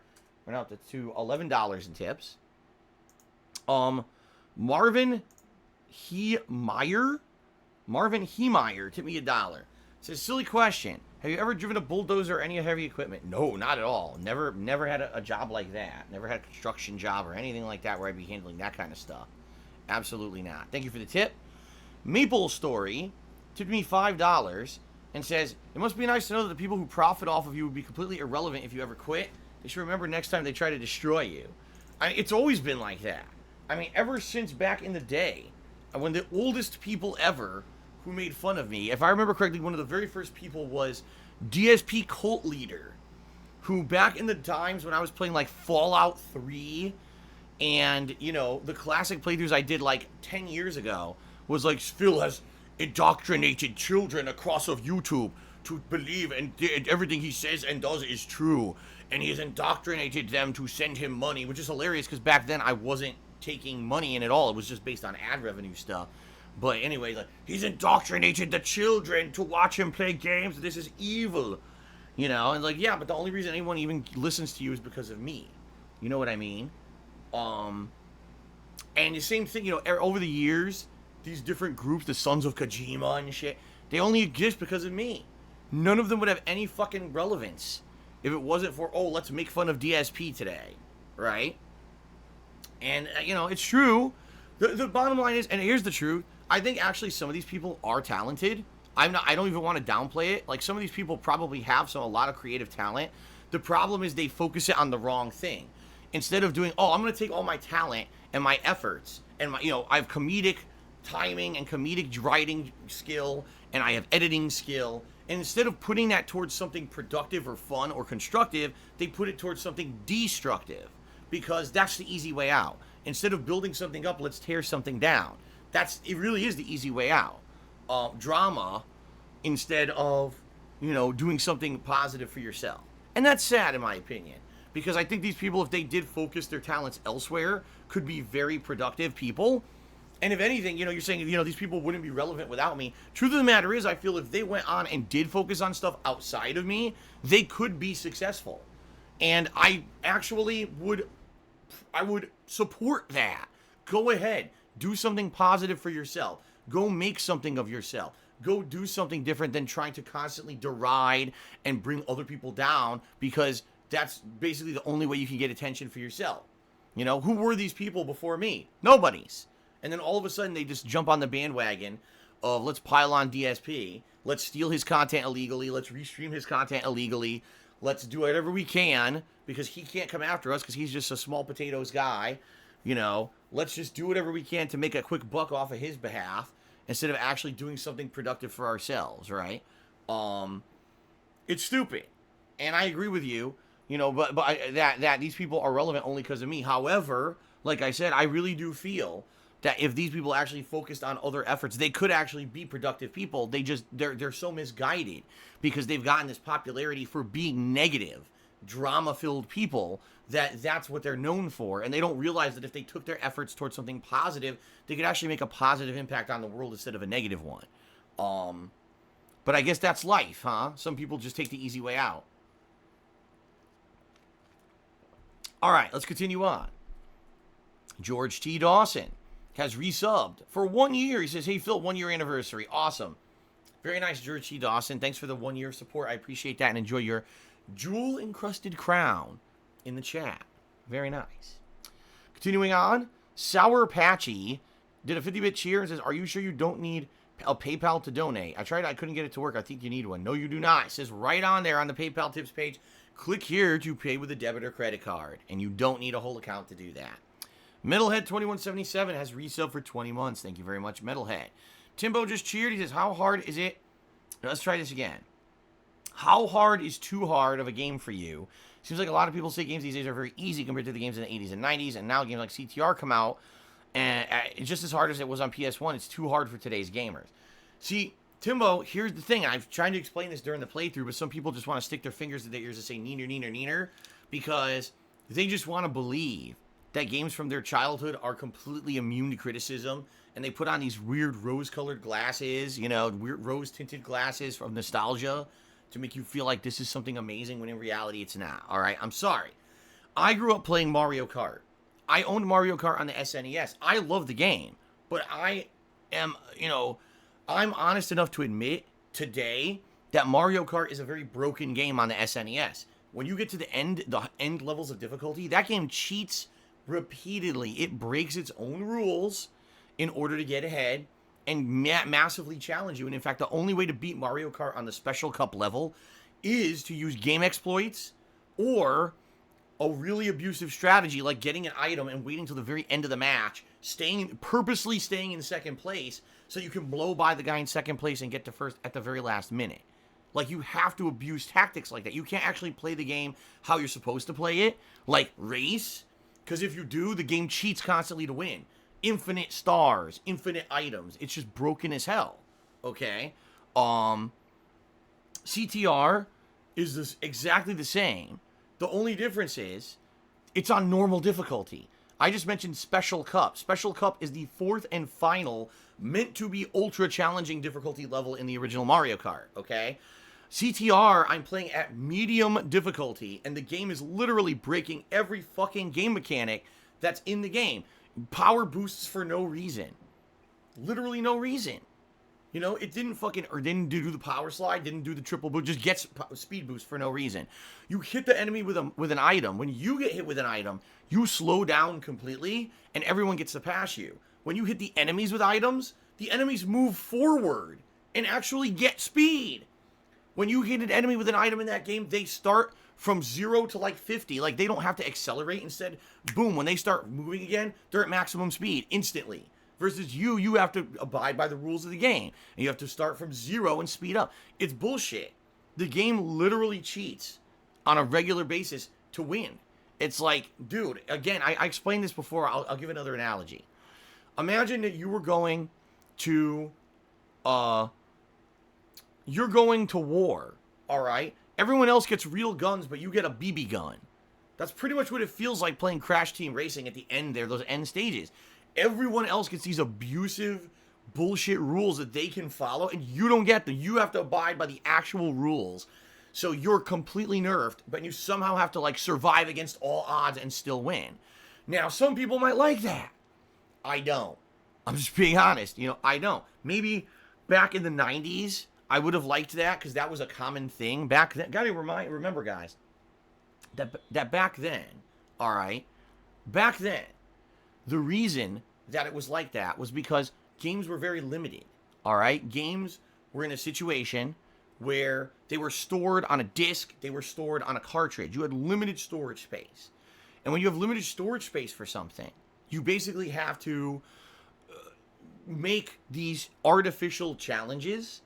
Went out to $11 in tips. Marvin Hemeyer tipped me $1. Says, silly question. Have you ever driven a bulldozer or any heavy equipment? No, not at all. Never had a job like that. Never had a construction job or anything like that where I'd be handling that kind of stuff. Absolutely not. Thank you for the tip. Maple Story tipped me $5 and says, it must be nice to know that the people who profit off of you would be completely irrelevant if you ever quit. They should remember next time they try to destroy you. It's always been like that. I mean, ever since back in the day, when the oldest people ever who made fun of me, if I remember correctly, one of the very first people was DSP Cult Leader, who back in the times when I was playing like Fallout 3 and, the classic playthroughs I did like 10 years ago, was like, Phil has indoctrinated children across of YouTube to believe and everything he says and does is true. And he has indoctrinated them to send him money, which is hilarious because back then I wasn't taking money in at all. It was just based on ad revenue stuff. But anyway, like, he's indoctrinated the children to watch him play games. This is evil. And like, yeah, but the only reason anyone even listens to you is because of me. You know what I mean? And the same thing, over the years, these different groups, the Sons of Kojima and shit, they only exist because of me. None of them would have any fucking relevance if it wasn't for, let's make fun of DSP today, right? And, it's true. The bottom line is, and here's the truth, I think actually some of these people are talented. I don't even want to downplay it. Like, some of these people probably have a lot of creative talent. The problem is they focus it on the wrong thing. Instead of doing, I'm going to take all my talent and my efforts, and my, I have comedic timing and comedic writing skill, and I have editing skill. And instead of putting that towards something productive or fun or constructive, they put it towards something destructive because that's the easy way out. Instead of building something up, let's tear something down. It really is the easy way out. Drama instead of, doing something positive for yourself. And that's sad in my opinion because I think these people, if they did focus their talents elsewhere, could be very productive people. And if anything, you're saying, these people wouldn't be relevant without me. Truth of the matter is, I feel if they went on and did focus on stuff outside of me, they could be successful. And I actually would support that. Go ahead. Do something positive for yourself. Go make something of yourself. Go do something different than trying to constantly deride and bring other people down because that's basically the only way you can get attention for yourself. Who were these people before me? Nobody's. And then all of a sudden they just jump on the bandwagon of let's pile on DSP, let's steal his content illegally, let's restream his content illegally, let's do whatever we can because he can't come after us because he's just a small potatoes guy. Let's just do whatever we can to make a quick buck off of his behalf instead of actually doing something productive for ourselves, right? It's stupid. And I agree with you, but that these people are relevant only because of me. However, like I said, I really do feel that if these people actually focused on other efforts, they could actually be productive people. They're so misguided because they've gotten this popularity for being negative. drama-filled people that's what they're known for, and they don't realize that if they took their efforts towards something positive, they could actually make a positive impact on the world instead of a negative one. But I guess that's life, huh? Some people just take the easy way out. All right, let's continue on. George T. Dawson has resubbed for 1 year. He says, hey, Phil, 1 year anniversary. Awesome. Very nice, George T. Dawson. Thanks for the 1 year support. I appreciate that, and enjoy your jewel-encrusted crown in the chat. Very nice. Continuing on, Sour Patchy did a 50-bit cheer and says, are you sure you don't need a PayPal to donate? I tried, I couldn't get it to work. I think you need one. No, you do not. It says right on there on the PayPal tips page, click here to pay with a debit or credit card, and you don't need a whole account to do that. Metalhead2177 has resub for 20 months. Thank you very much, Metalhead. Timbo just cheered. He says, how hard is it? Let's try this again. How hard is too hard of a game for you? Seems like a lot of people say games these days are very easy compared to the games in the 80s and 90s, and now games like CTR come out, and it's just as hard as it was on PS1. It's too hard for today's gamers. See, Timbo, here's the thing. I've tried to explain this during the playthrough, but some people just want to stick their fingers to their ears and say neener, neener, neener, because they just want to believe that games from their childhood are completely immune to criticism, and they put on these weird rose-colored glasses, you know, weird rose-tinted glasses from nostalgia to make you feel like this is something amazing when in reality it's not, all right? I'm sorry. I grew up playing Mario Kart. I owned Mario Kart on the SNES. I love the game, but I am, you know, I'm honest enough to admit today that Mario Kart is a very broken game on the SNES. When you get to the end levels of difficulty, that game cheats repeatedly. It breaks its own rules in order to get ahead and massively challenge you. And in fact, the only way to beat Mario Kart on the Special Cup level is to use game exploits or a really abusive strategy like getting an item and waiting till the very end of the match, purposely staying in second place so you can blow by the guy in second place and get to first at the very last minute. Like, you have to abuse tactics like that. You can't actually play the game how you're supposed to play it, like race, because if you do, the game cheats constantly to win. Infinite stars, infinite items. It's just broken as hell. Okay? CTR is exactly the same. The only difference is it's on normal difficulty. I just mentioned Special Cup. Special Cup is the fourth and final meant to be ultra challenging difficulty level in the original Mario Kart, okay? CTR, I'm playing at medium difficulty, and the game is literally breaking every fucking game mechanic that's in the game. Power boosts for no reason. Literally no reason. You know, it didn't do the power slide, didn't do the triple boost, just gets speed boost for no reason. You hit the enemy with an item. When you get hit with an item, you slow down completely, and everyone gets to pass you. When you hit the enemies with items, the enemies move forward and actually get speed. When you hit an enemy with an item in that game, they start from 0 to like 50. Like, they don't have to accelerate. Instead, boom, when they start moving again, they're at maximum speed instantly. Versus you have to abide by the rules of the game. And you have to start from 0 and speed up. It's bullshit. The game literally cheats on a regular basis to win. It's like, dude, again, I explained this before. I'll give another analogy. Imagine that you were going to, you're going to war, all right? Everyone else gets real guns, but you get a BB gun. That's pretty much what it feels like playing Crash Team Racing at the end there, those end stages. Everyone else gets these abusive bullshit rules that they can follow, and you don't get them. You have to abide by the actual rules. So you're completely nerfed, but you somehow have to, like, survive against all odds and still win. Now, some people might like that. I don't. I'm just being honest. You know, I don't. Maybe back in the 90s, I would have liked that because that was a common thing back then. Gotta remember, guys, that back then, all right, back then, the reason that it was like that was because games were very limited, all right? Games were in a situation where they were stored on a disc, they were stored on a cartridge. You had limited storage space. And when you have limited storage space for something, you basically have to make these artificial challenges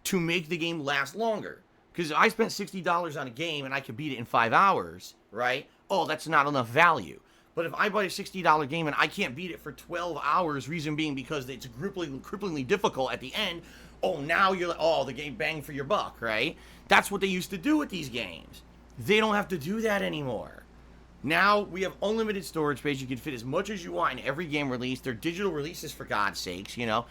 to make the game last longer. Because I spent $60 on a game and I could beat it in 5 hours, right? Oh, that's not enough value. But if I buy a $60 game and I can't beat it for 12 hours, reason being because it's cripplingly difficult at the end, oh, now you're like, oh, the game bang for your buck, right? That's what they used to do with these games. They don't have to do that anymore. Now we have unlimited storage space. You can fit as much as you want in every game release. They're digital releases, for God's sakes, you know.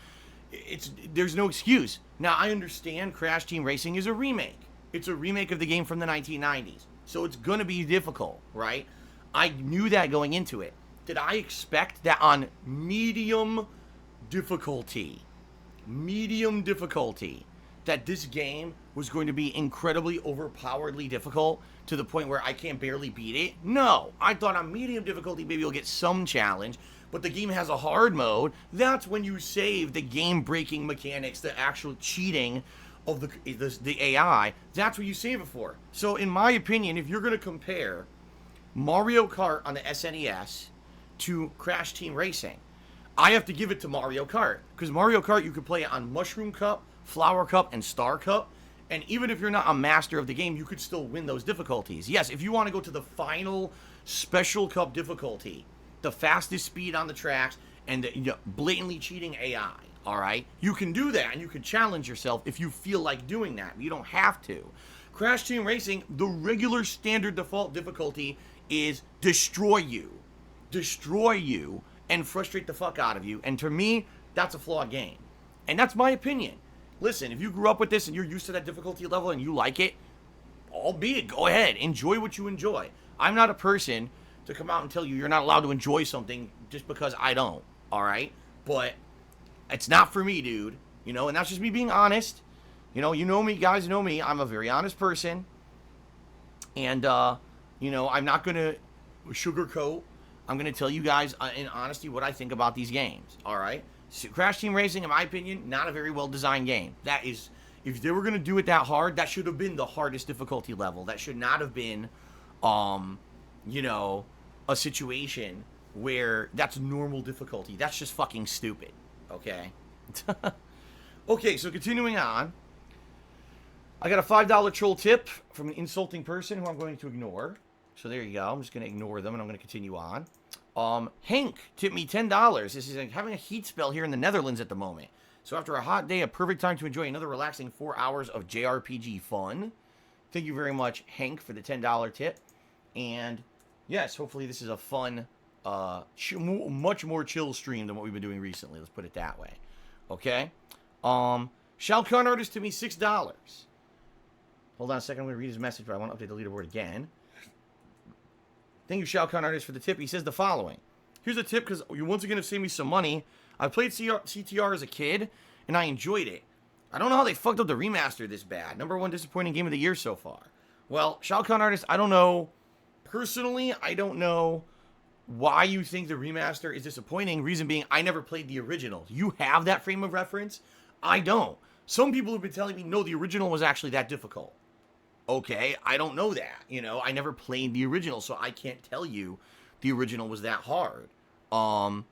There's no excuse. Now, I understand Crash Team Racing is a remake. It's a remake of the game from the 1990s. So it's going to be difficult, right? I knew that going into it. Did I expect that on medium difficulty, that this game was going to be incredibly overpoweredly difficult to the point where I can't barely beat it? No. I thought on medium difficulty, maybe you'll get some challenge, but the game has a hard mode. That's when you save the game-breaking mechanics, the actual cheating of the AI. That's what you save it for. So in my opinion, if you're going to compare Mario Kart on the SNES to Crash Team Racing, I have to give it to Mario Kart, because Mario Kart, you could play it on Mushroom Cup, Flower Cup, and Star Cup, and even if you're not a master of the game, you could still win those difficulties. Yes, if you want to go to the final Special Cup difficulty, the fastest speed on the tracks, and the blatantly cheating AI, all right? You can do that, and you can challenge yourself if you feel like doing that. You don't have to. Crash Team Racing, the regular standard default difficulty is destroy you, and frustrate the fuck out of you. And to me, that's a flawed game. And that's my opinion. Listen, if you grew up with this and you're used to that difficulty level and you like it, albeit, go ahead. Enjoy what you enjoy. I'm not a person to come out and tell you you're not allowed to enjoy something just because I don't, all right? But it's not for me, dude. You know, and that's just me being honest. You know me, guys know me. I'm a very honest person. And, I'm not going to sugarcoat. I'm going to tell you guys in honesty what I think about these games, all right? So Crash Team Racing, in my opinion, not a very well-designed game. That is, if they were going to do it that hard, that should have been the hardest difficulty level. That should not have been, a situation where that's normal difficulty. That's just fucking stupid, okay? Okay, so continuing on. I got a $5 troll tip from an insulting person who I'm going to ignore. So there you go. I'm just going to ignore them, and I'm going to continue on. Hank tipped me $10. This is like having a heat spell here in the Netherlands at the moment. So after a hot day, a perfect time to enjoy another relaxing 4 hours of JRPG fun. Thank you very much, Hank, for the $10 tip. And yes, hopefully this is a fun, much more chill stream than what we've been doing recently. Let's put it that way. Okay? Shao Kahn Artist tipped me $6. Hold on a second. I'm going to read his message, but I want to update the leaderboard again. Thank you, Shao Kahn Artist, for the tip. He says the following. Here's a tip because you once again have saved me some money. I played CTR as a kid, and I enjoyed it. I don't know how they fucked up the remaster this bad. #1 disappointing game of the year so far. Well, Shao Kahn Artist, I don't know. Personally, I don't know why you think the remaster is disappointing. Reason being, I never played the original. You have that frame of reference? I don't. Some people have been telling me, no, the original was actually that difficult. Okay, I don't know that. I never played the original, so I can't tell you the original was that hard. I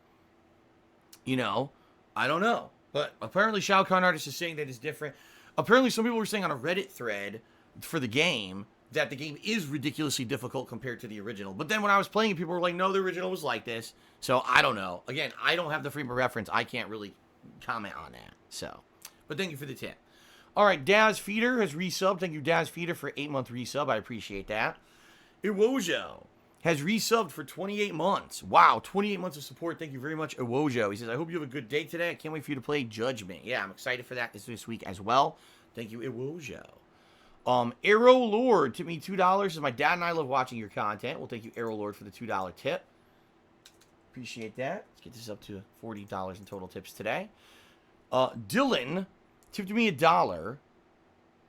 don't know. But apparently Shao Kahn Artist is saying that it's different. Apparently some people were saying on a Reddit thread for the game that the game is ridiculously difficult compared to the original. But then when I was playing it, people were like, no, the original was like this. So I don't know. Again, I don't have the frame of reference. I can't really comment on that. So, but thank you for the tip. All right, Daz Feeder has resubbed. Thank you, Daz Feeder, for 8-month resub. I appreciate that. Iwojo has resubbed for 28 months. Wow, 28 months of support. Thank you very much, Iwojo. He says, I hope you have a good day today. I can't wait for you to play Judgment. Yeah, I'm excited for that this week as well. Thank you, Iwojo. Arrow Lord tipped me $2. Says, my dad and I love watching your content. Well, thank you, Arrow Lord, for the $2 tip. Appreciate that. Let's get this up to $40 in total tips today. Dylan tipped me $1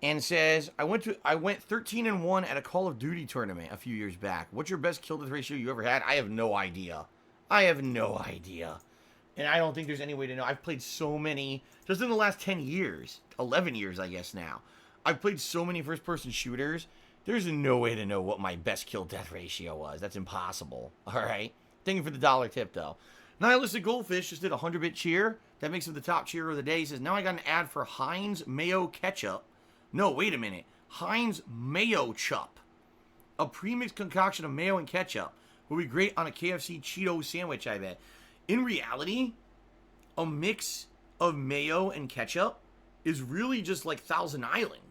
and says, I went 13-1 at a Call of Duty tournament a few years back. What's your best kill death ratio you ever had? I have no idea. And I don't think there's any way to know. I've played so many, just in the last 10 years, 11 years, I guess now. I've played so many first-person shooters. There's no way to know what my best kill death ratio was. That's impossible. All right. Thank you for the $1 tip, though. Nihilistic Goldfish just did a 100-bit cheer. That makes him the top cheer of the day. He says, now I got an ad for Heinz Mayo Ketchup. No, wait a minute. Heinz Mayo Chup. A premixed concoction of mayo and ketchup would be great on a KFC Cheeto sandwich, I bet. In reality, a mix of mayo and ketchup is really just like Thousand Island.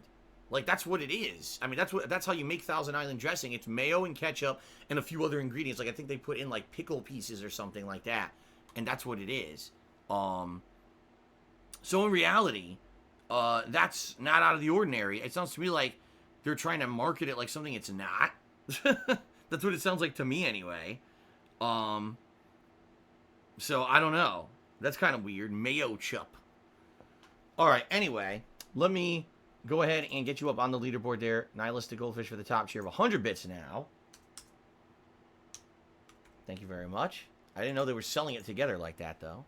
Like, that's what it is. I mean, that's how you make Thousand Island dressing. It's mayo and ketchup and a few other ingredients. Like, I think they put in, like, pickle pieces or something like that. And that's what it is. So in reality, that's not out of the ordinary. It sounds to me like they're trying to market it like something it's not. That's what it sounds like to me anyway. So I don't know. That's kind of weird. Mayo chup. All right, anyway, let me go ahead and get you up on the leaderboard there. Nihilistic Goldfish for the top tier of 100 bits now. Thank you very much. I didn't know they were selling it together like that, though.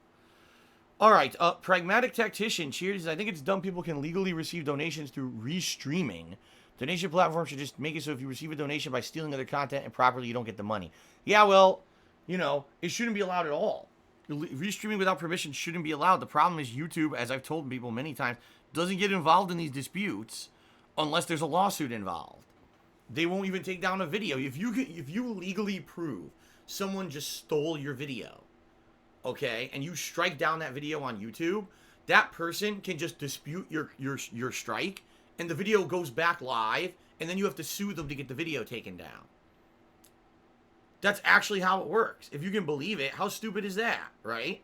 All right, Pragmatic Tactician, cheers. I think it's dumb people can legally receive donations through restreaming. Donation platform should just make it so if you receive a donation by stealing other content improperly, you don't get the money. Yeah, well, you know, it shouldn't be allowed at all. Restreaming without permission shouldn't be allowed. The problem is YouTube, as I've told people many times, doesn't get involved in these disputes unless there's a lawsuit involved. They won't even take down a video. If you legally prove someone just stole your video, okay, and you strike down that video on YouTube, that person can just dispute your strike, and the video goes back live, and then you have to sue them to get the video taken down. That's actually how it works. If you can believe it, how stupid is that, right?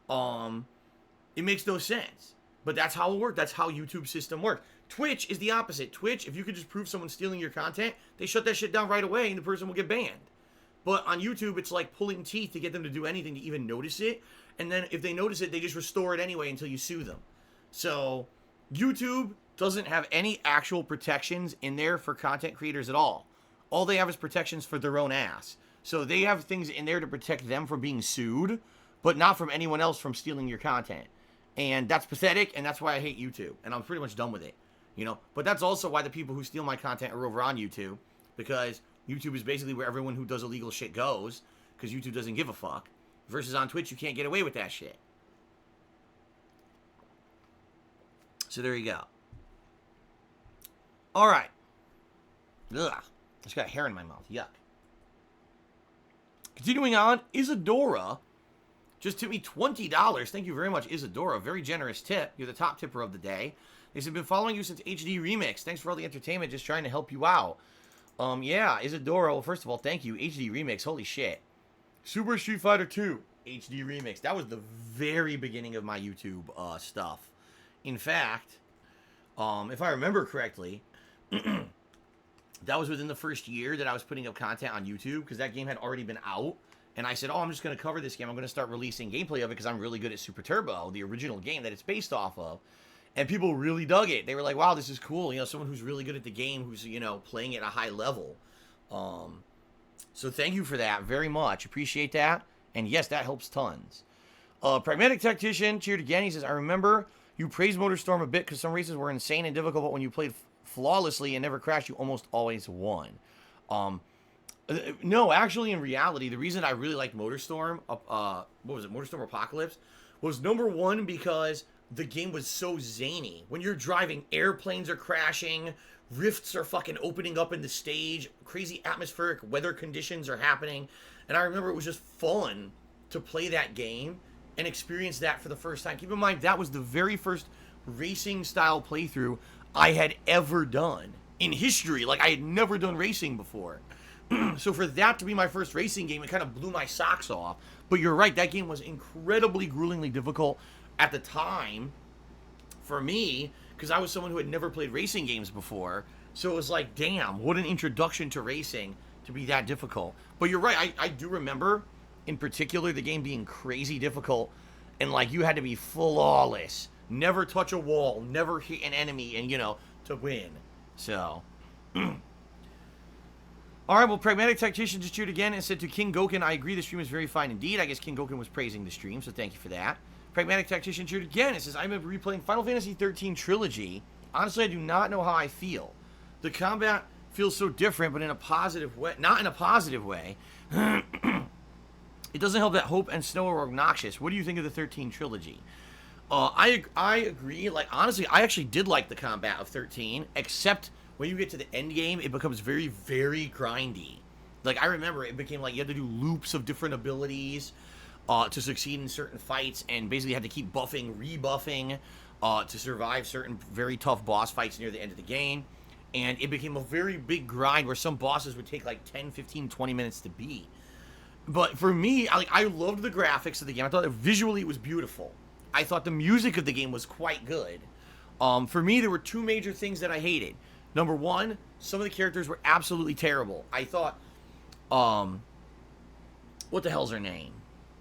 It makes no sense. But that's how it works. That's how YouTube's system works. Twitch is the opposite. Twitch, if you could just prove someone's stealing your content, they shut that shit down right away, and the person will get banned. But on YouTube, it's like pulling teeth to get them to do anything to even notice it. And then if they notice it, they just restore it anyway until you sue them. So YouTube doesn't have any actual protections in there for content creators at all. All they have is protections for their own ass. So they have things in there to protect them from being sued, but not from anyone else from stealing your content. And that's pathetic, and that's why I hate YouTube. And I'm pretty much done with it, you know. But that's also why the people who steal my content are over on YouTube, because YouTube is basically where everyone who does illegal shit goes, because YouTube doesn't give a fuck. Versus on Twitch, you can't get away with that shit. So there you go. All right. Ugh. I just got hair in my mouth. Yuck. Continuing on, Isadora just tipped me $20. Thank you very much, Isadora. Very generous tip. You're the top tipper of the day. They said, been following you since HD Remix. Thanks for all the entertainment. Just trying to help you out. Yeah, Isadora. Well, first of all, thank you. HD Remix. Holy shit. Super Street Fighter 2 HD Remix. That was the very beginning of my YouTube stuff. In fact, if I remember correctly, that was within the first year that I was putting up content on YouTube, because that game had already been out. And I said, oh, I'm just going to cover this game. I'm going to start releasing gameplay of it because I'm really good at Super Turbo, the original game that it's based off of. And people really dug it. They were like, wow, this is cool. You know, someone who's really good at the game, who's, you know, playing it at a high level. So thank you for that very much. Appreciate that. And yes, that helps tons. Pragmatic Tactician, cheered again. He says, I remember you praised MotorStorm a bit because some races were insane and difficult, but when you played flawlessly and never crashed, you almost always won. No, actually, in reality, the reason I really liked MotorStorm, what was it, MotorStorm Apocalypse, was number one because the game was so zany. When you're driving, airplanes are crashing, rifts are fucking opening up in the stage, crazy atmospheric weather conditions are happening, and I remember it was just fun to play that game and experience that for the first time. Keep in mind, that was the very first racing-style playthrough I had ever done in history. Like, I had never done racing before. So for that to be my first racing game, it kind of blew my socks off. But you're right, that game was incredibly, gruelingly difficult at the time for me, because I was someone who had never played racing games before. So it was like, damn, what an introduction to racing to be that difficult. But you're right, I do remember, in particular, the game being crazy difficult, and like, you had to be flawless. Never touch a wall, never hit an enemy, and, you know, to win. So... Alright, well, Pragmatic Tactician just cheered again and said to King Goken, I agree the stream is very fine indeed. I guess King Goken was praising the stream, so thank you for that. Pragmatic Tactician cheered again and says, I remember replaying Final Fantasy 13 Trilogy. Honestly, I do not know how I feel. The combat feels so different, but in a positive way. Not in a positive way. It doesn't help that Hope and Snow are obnoxious. What do you think of the 13 Trilogy? I agree. Like, honestly, I actually did like the combat of 13, except... when you get to the end game, it becomes very, very grindy. Like, I remember it became like you had to do loops of different abilities to succeed in certain fights, and basically had to keep buffing, rebuffing to survive certain very tough boss fights near the end of the game. And it became a very big grind where some bosses would take like 10, 15, 20 minutes to beat. But for me, I loved the graphics of the game. I thought that visually it was beautiful. I thought the music of the game was quite good. For me, there were two major things that I hated. Number one, some of the characters were absolutely terrible. I thought, what the hell's her name?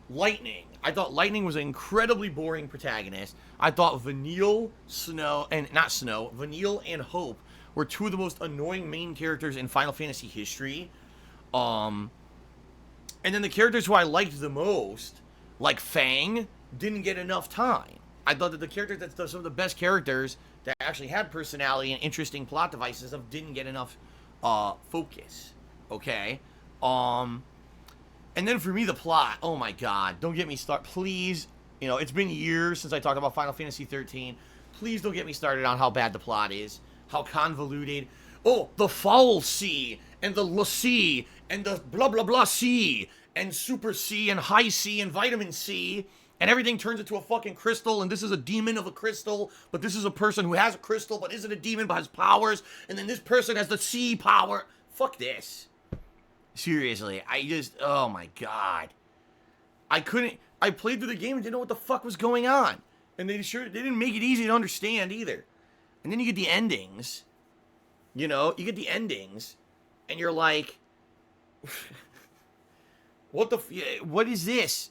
Lightning. I thought Lightning was an incredibly boring protagonist. I thought Vanille, Vanille and Hope were two of the most annoying main characters in Final Fantasy history. And then the characters who I liked the most, like Fang, didn't get enough time. I thought that the characters that some of the best characters that actually had personality and interesting plot devices of didn't get enough focus. Okay? And then for me, the plot, oh my god, don't get me started. Please, it's been years since I talked about Final Fantasy 13. Please don't get me started on how bad the plot is, how convoluted. Oh, the foul C, and the C, and the blah blah blah C, and super C, and high C, and vitamin C, and everything turns into a fucking crystal, and this is a demon of a crystal, but this is a person who has a crystal, but isn't a demon, but has powers, and then this person has the C power. Fuck this. Seriously, oh my god. I played through the game and didn't know what the fuck was going on. And they didn't make it easy to understand either. And then you get the endings. You get the endings, and you're like, what is this?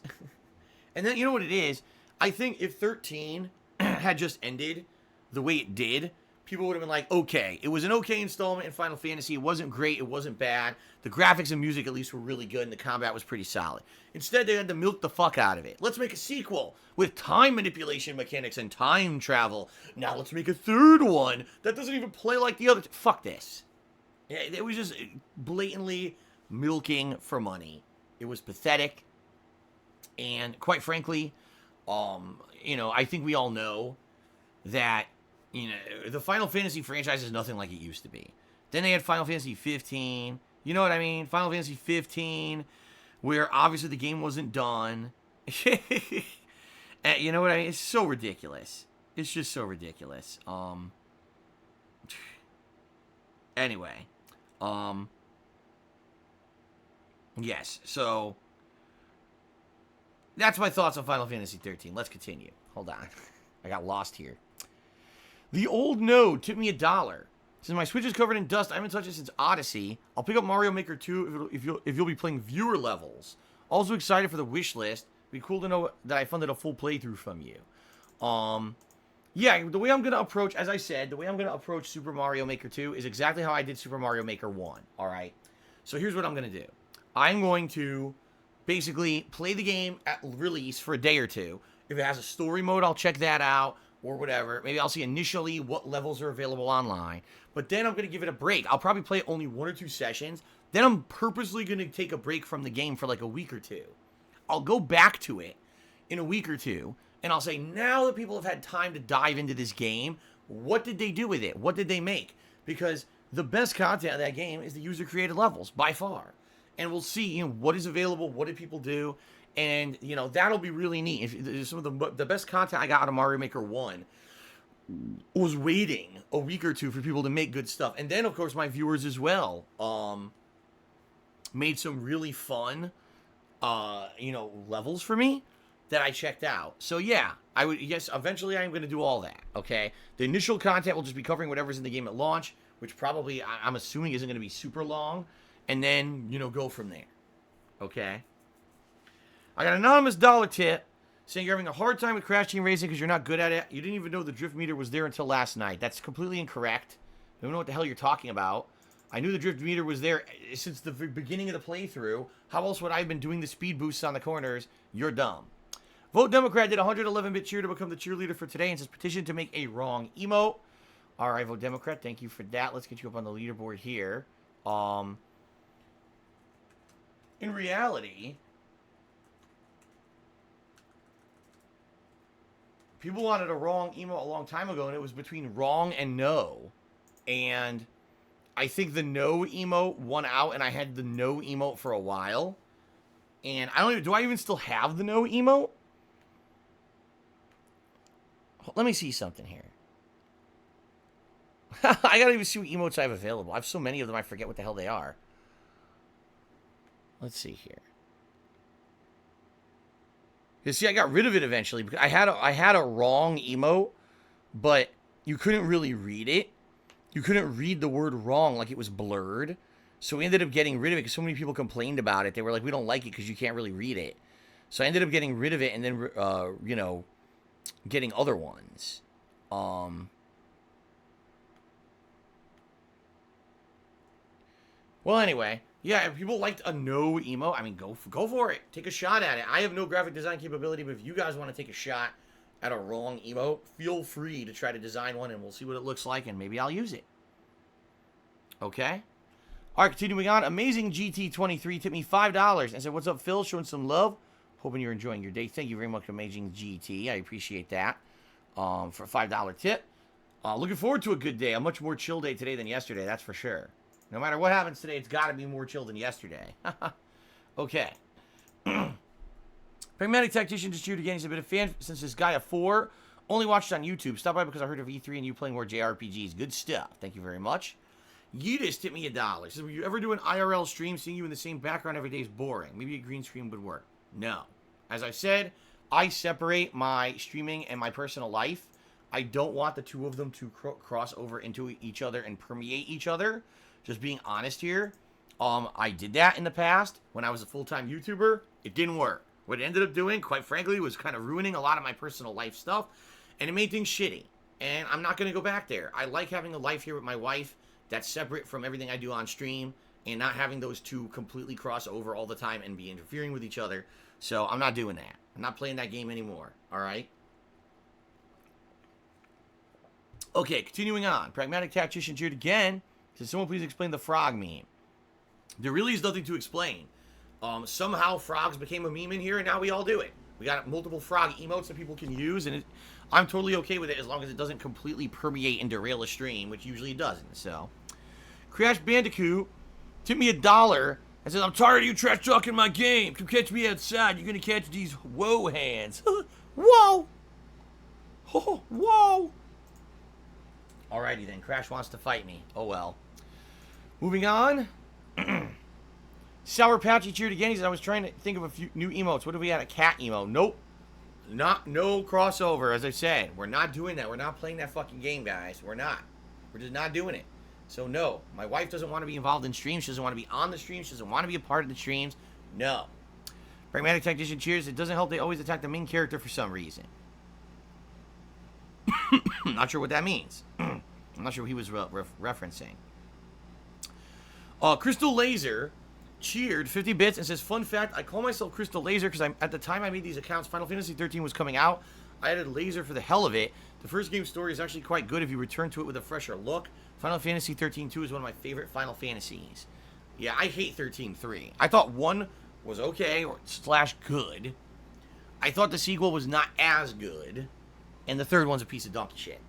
And then, you know what it is? I think if 13 had just ended the way it did, people would have been like, okay, it was an okay installment in Final Fantasy. It wasn't great. It wasn't bad. The graphics and music, at least, were really good, and the combat was pretty solid. Instead, they had to milk the fuck out of it. Let's make a sequel with time manipulation mechanics and time travel. Now let's make a third one that doesn't even play like the other. Fuck this. It was just blatantly milking for money. It was pathetic. And quite frankly, I think we all know that the Final Fantasy franchise is nothing like it used to be. Then they had Final Fantasy 15. You know what I mean? Final Fantasy 15, where obviously the game wasn't done. You know what I mean? It's so ridiculous. It's just so ridiculous. Anyway. Yes, so that's my thoughts on Final Fantasy 13. Let's continue. Hold on. I got lost here. The old node took me $1. Since my Switch is covered in dust, I haven't touched it since Odyssey. I'll pick up Mario Maker 2 if you'll be playing viewer levels. Also excited for the wish list. It'd be cool to know that I funded a full playthrough from you. Yeah, the way I'm going to approach, as I said, the way I'm going to approach Super Mario Maker 2 is exactly how I did Super Mario Maker 1. Alright? So here's what I'm going to do. I'm going to basically play the game at release for a day or two. If it has a story mode, I'll check that out. Or whatever. Maybe I'll see initially what levels are available online. But then I'm going to give it a break. I'll probably play only 1 or 2 sessions. Then I'm purposely going to take a break from the game for like a week or two. I'll go back to it in a week or two. And I'll say, now that people have had time to dive into this game, what did they do with it? What did they make? Because the best content of that game is the user-created levels, by far. And we'll see, what is available, what did people do. And, that'll be really neat. Some of the best content I got out of Mario Maker 1 was waiting a week or two for people to make good stuff. And then, of course, my viewers as well made some really fun, levels for me that I checked out. So, yeah, eventually I'm going to do all that, okay? The initial content will just be covering whatever's in the game at launch, which probably, I'm assuming, isn't going to be super long. And then, go from there, okay? I got an anonymous dollar tip saying you're having a hard time with Crash Team Racing because you're not good at it. You didn't even know the drift meter was there until last night. That's completely incorrect. I don't know what the hell you're talking about. I knew the drift meter was there since the beginning of the playthrough. How else would I have been doing the speed boosts on the corners? You're dumb. Vote Democrat did 111-bit cheer to become the cheerleader for today and says petition to make a wrong emote. All right, Vote Democrat, thank you for that. Let's get you up on the leaderboard here. In reality, people wanted a wrong emote a long time ago, and it was between wrong and no. And I think the no emote won out, and I had the no emote for a while. And do I even still have the no emote? Let me see something here. I gotta even see what emotes I have available. I have so many of them, I forget what the hell they are. Let's see here. You see, I got rid of it eventually because I had a wrong emote, but you couldn't really read it. You couldn't read the word wrong, like it was blurred. So we ended up getting rid of it because so many people complained about it. They were like, we don't like it because you can't really read it. So I ended up getting rid of it and then, you know, getting other ones. Well, anyway, yeah, if people liked a no emo, I mean, go for it. Take a shot at it. I have no graphic design capability, but if you guys want to take a shot at a wrong emo, feel free to try to design one, and we'll see what it looks like, and maybe I'll use it. Okay? All right, continuing on. Amazing GT23 tipped me $5 and said, what's up, Phil? Showing some love. Hoping you're enjoying your day. Thank you very much, Amazing GT. I appreciate that for a $5 tip. Looking forward to a good day. A much more chill day today than yesterday, that's for sure. No matter what happens today, it's got to be more chill than yesterday. Okay. Pragmatic Tactician just chewed again. He's been a fan since this guy of 4. Only watched it on YouTube. Stopped by because I heard of E3 and you playing more JRPGs. Good stuff. Thank you very much. Yeetus tipped me $1. He says, will you ever do an IRL stream? Seeing you in the same background every day is boring. Maybe a green screen would work. No. As I said, I separate my streaming and my personal life. I don't want the two of them to cross over into each other and permeate each other. Just being honest here. I did that in the past when I was a full-time YouTuber. It didn't work. What it ended up doing, quite frankly, was kind of ruining a lot of my personal life stuff. And it made things shitty. And I'm not going to go back there. I like having a life here with my wife that's separate from everything I do on stream. And not having those two completely cross over all the time and be interfering with each other. So I'm not doing that. I'm not playing that game anymore. Alright? Okay, continuing on. Pragmatic Tactician cheered again. Says, someone please explain the frog meme. There really is nothing to explain. Somehow frogs became a meme in here, and now we all do it. We got multiple frog emotes that people can use, and I'm totally okay with it as long as it doesn't completely permeate and derail a stream, which usually it doesn't. So, Crash Bandicoot tipped me $1 and says, I'm tired of you trash talking my game. Come catch me outside. You're going to catch these whoa hands. Whoa. Oh, whoa. Alrighty then. Crash wants to fight me. Oh well. Moving on. Sour Patchy cheered again. He said, I was trying to think of a few new emotes. What if we had a cat emo? Nope. No crossover, as I said. We're not doing that. We're not playing that fucking game, guys. We're not. We're just not doing it. So, no. My wife doesn't want to be involved in streams. She doesn't want to be on the streams. She doesn't want to be a part of the streams. No. Pragmatic Tactician cheers. It doesn't help they always attack the main character for some reason. I'm not sure what that means. I'm not sure what he was referencing. Crystal Laser cheered 50 bits and says, fun fact, I call myself Crystal Laser because at the time I made these accounts, Final Fantasy 13 was coming out. I added Laser for the hell of it. The first game story is actually quite good if you return to it with a fresher look. Final Fantasy 13-2 is one of my favorite Final Fantasies. Yeah, I hate 13-3. I thought 1 was okay, or / good. I thought the sequel was not as good. And the third one's a piece of donkey shit.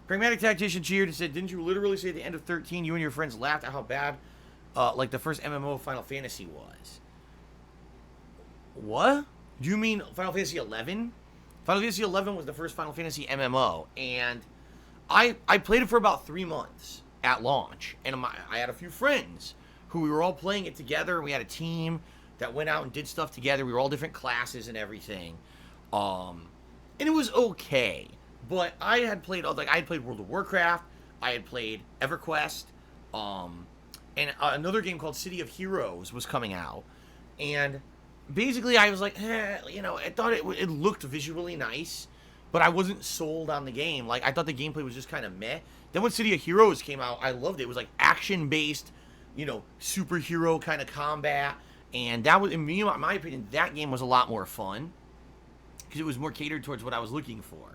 Pragmatic Tactician cheered and said, didn't you literally say at the end of 13 you and your friends laughed at how bad like the first MMO Final Fantasy was? What? Do you mean Final Fantasy 11? Final Fantasy 11 was the first Final Fantasy MMO, and I played it for about 3 months at launch, and I had a few friends who we were all playing it together. We had a team that went out and did stuff together. We were all different classes and everything, and it was okay. But I had played World of Warcraft, I had played EverQuest, and another game called City of Heroes was coming out, and basically I was like, I thought it looked visually nice, but I wasn't sold on the game. Like, I thought the gameplay was just kind of meh. Then when City of Heroes came out, I loved it. It was like action-based, superhero kind of combat, and that was, in my opinion, that game was a lot more fun, because it was more catered towards what I was looking for.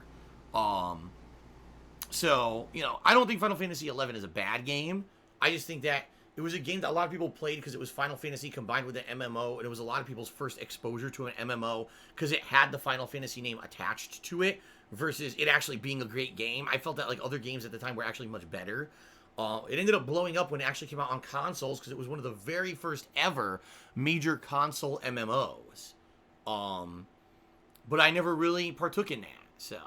So, I don't think Final Fantasy XI is a bad game. I just think that it was a game that a lot of people played because it was Final Fantasy combined with an MMO, and it was a lot of people's first exposure to an MMO because it had the Final Fantasy name attached to it versus it actually being a great game. I felt that like other games at the time were actually much better. It ended up blowing up when it actually came out on consoles because it was one of the very first ever major console MMOs. But I never really partook in that, so...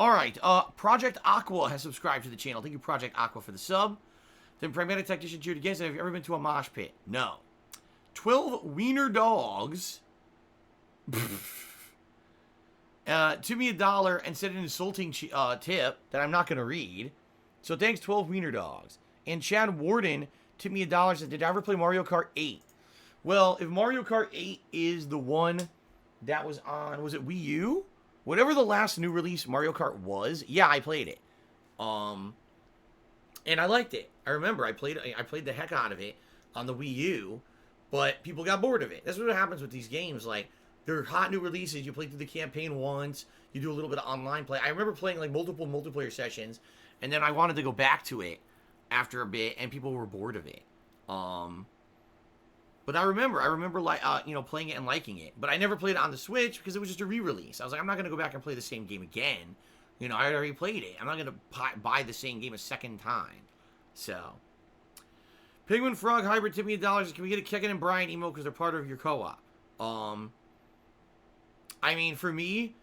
All right. Project Aqua has subscribed to the channel. Thank you, Project Aqua, for the sub. Then Pragmatic Tactician cheered against. Have you ever been to a mosh pit? No. 12 wiener dogs. To me $1 and said an insulting tip that I'm not going to read. So thanks, 12 wiener dogs. And Chad Warden tipped me $1 and said, did I ever play Mario Kart 8? Well, if Mario Kart 8 is the one that was on, was it Wii U? Whatever the last new release Mario Kart was, yeah, I played it. And I liked it. I remember I played the heck out of it on the Wii U, but people got bored of it. That's what happens with these games. Like, they're hot new releases. You play through the campaign once. You do a little bit of online play. I remember playing like multiple multiplayer sessions, and then I wanted to go back to it after a bit, and people were bored of it. But I remember like playing it and liking it. But I never played it on the Switch because it was just a re-release. I was like, I'm not gonna go back and play the same game again. You know, I already played it. I'm not gonna buy the same game a second time. So, Penguin Frog Hybrid tipped me $1. Can we get a Kekin and Brian emo because they're part of your co-op? I mean, for me,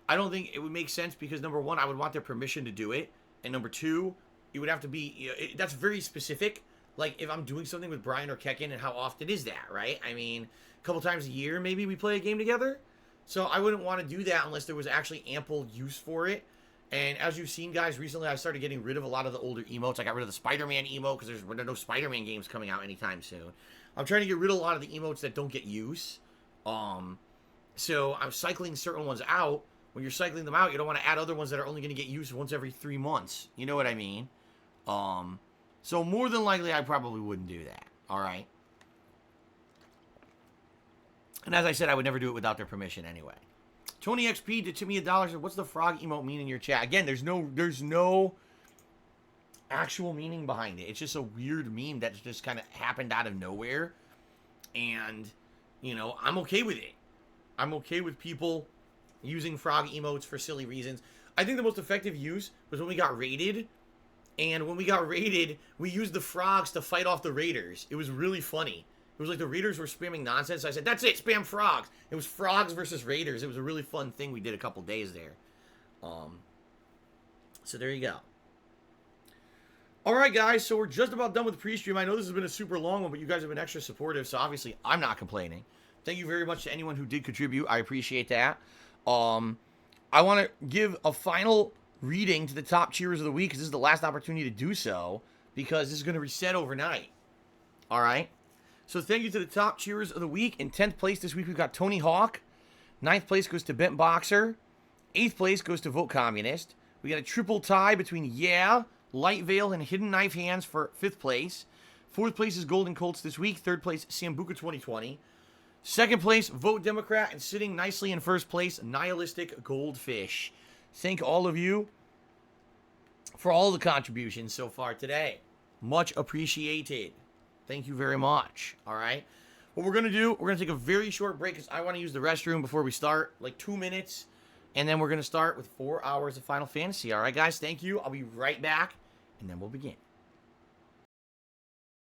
I don't think it would make sense because, number one, I would want their permission to do it. And number two, it would have to be, that's very specific. Like, if I'm doing something with Brian or Kekin, and how often is that, right? I mean, a couple times a year, maybe we play a game together. So I wouldn't want to do that unless there was actually ample use for it. And as you've seen, guys, recently I started getting rid of a lot of the older emotes. I got rid of the Spider-Man emote because there's no Spider-Man games coming out anytime soon. I'm trying to get rid of a lot of the emotes that don't get use. So I'm cycling certain ones out. When you're cycling them out, you don't want to add other ones that are only going to get used once every 3 months. You know what I mean? So more than likely, I probably wouldn't do that. All right. And as I said, I would never do it without their permission anyway. Tony XP did to me $1. What's the frog emote mean in your chat? Again, there's no actual meaning behind it. It's just a weird meme that just kind of happened out of nowhere. And, I'm okay with it. I'm okay with people using frog emotes for silly reasons. I think the most effective use was when we got raided. And when we got raided, we used the frogs to fight off the raiders. It was really funny. It was like the raiders were spamming nonsense. So I said, that's it, spam frogs. It was frogs versus raiders. It was a really fun thing we did a couple days there. So there you go. All right, guys. So we're just about done with the pre-stream. I know this has been a super long one, but you guys have been extra supportive. So obviously, I'm not complaining. Thank you very much to anyone who did contribute. I appreciate that. I want to give a final reading to the top cheers of the week because this is the last opportunity to do so because this is going to reset overnight. All right. So thank you to the top cheers of the week. In 10th place this week, we've got Tony Hawk. 9th place goes to Bent Boxer. 8th place goes to Vote Communist. We got a triple tie between Light Veil, and Hidden Knife Hands for 5th place. 4th place is Golden Colts this week. 3rd place, Sambuca 2020. 2nd place, Vote Democrat. And sitting nicely in 1st place, Nihilistic Goldfish. Thank all of you for all the contributions so far today. Much appreciated. Thank you very much. All right. What we're going to do, we're going to take a very short break because I want to use the restroom before we start, like 2 minutes. And then we're going to start with 4 hours of Final Fantasy. All right, guys. Thank you. I'll be right back, and then we'll begin.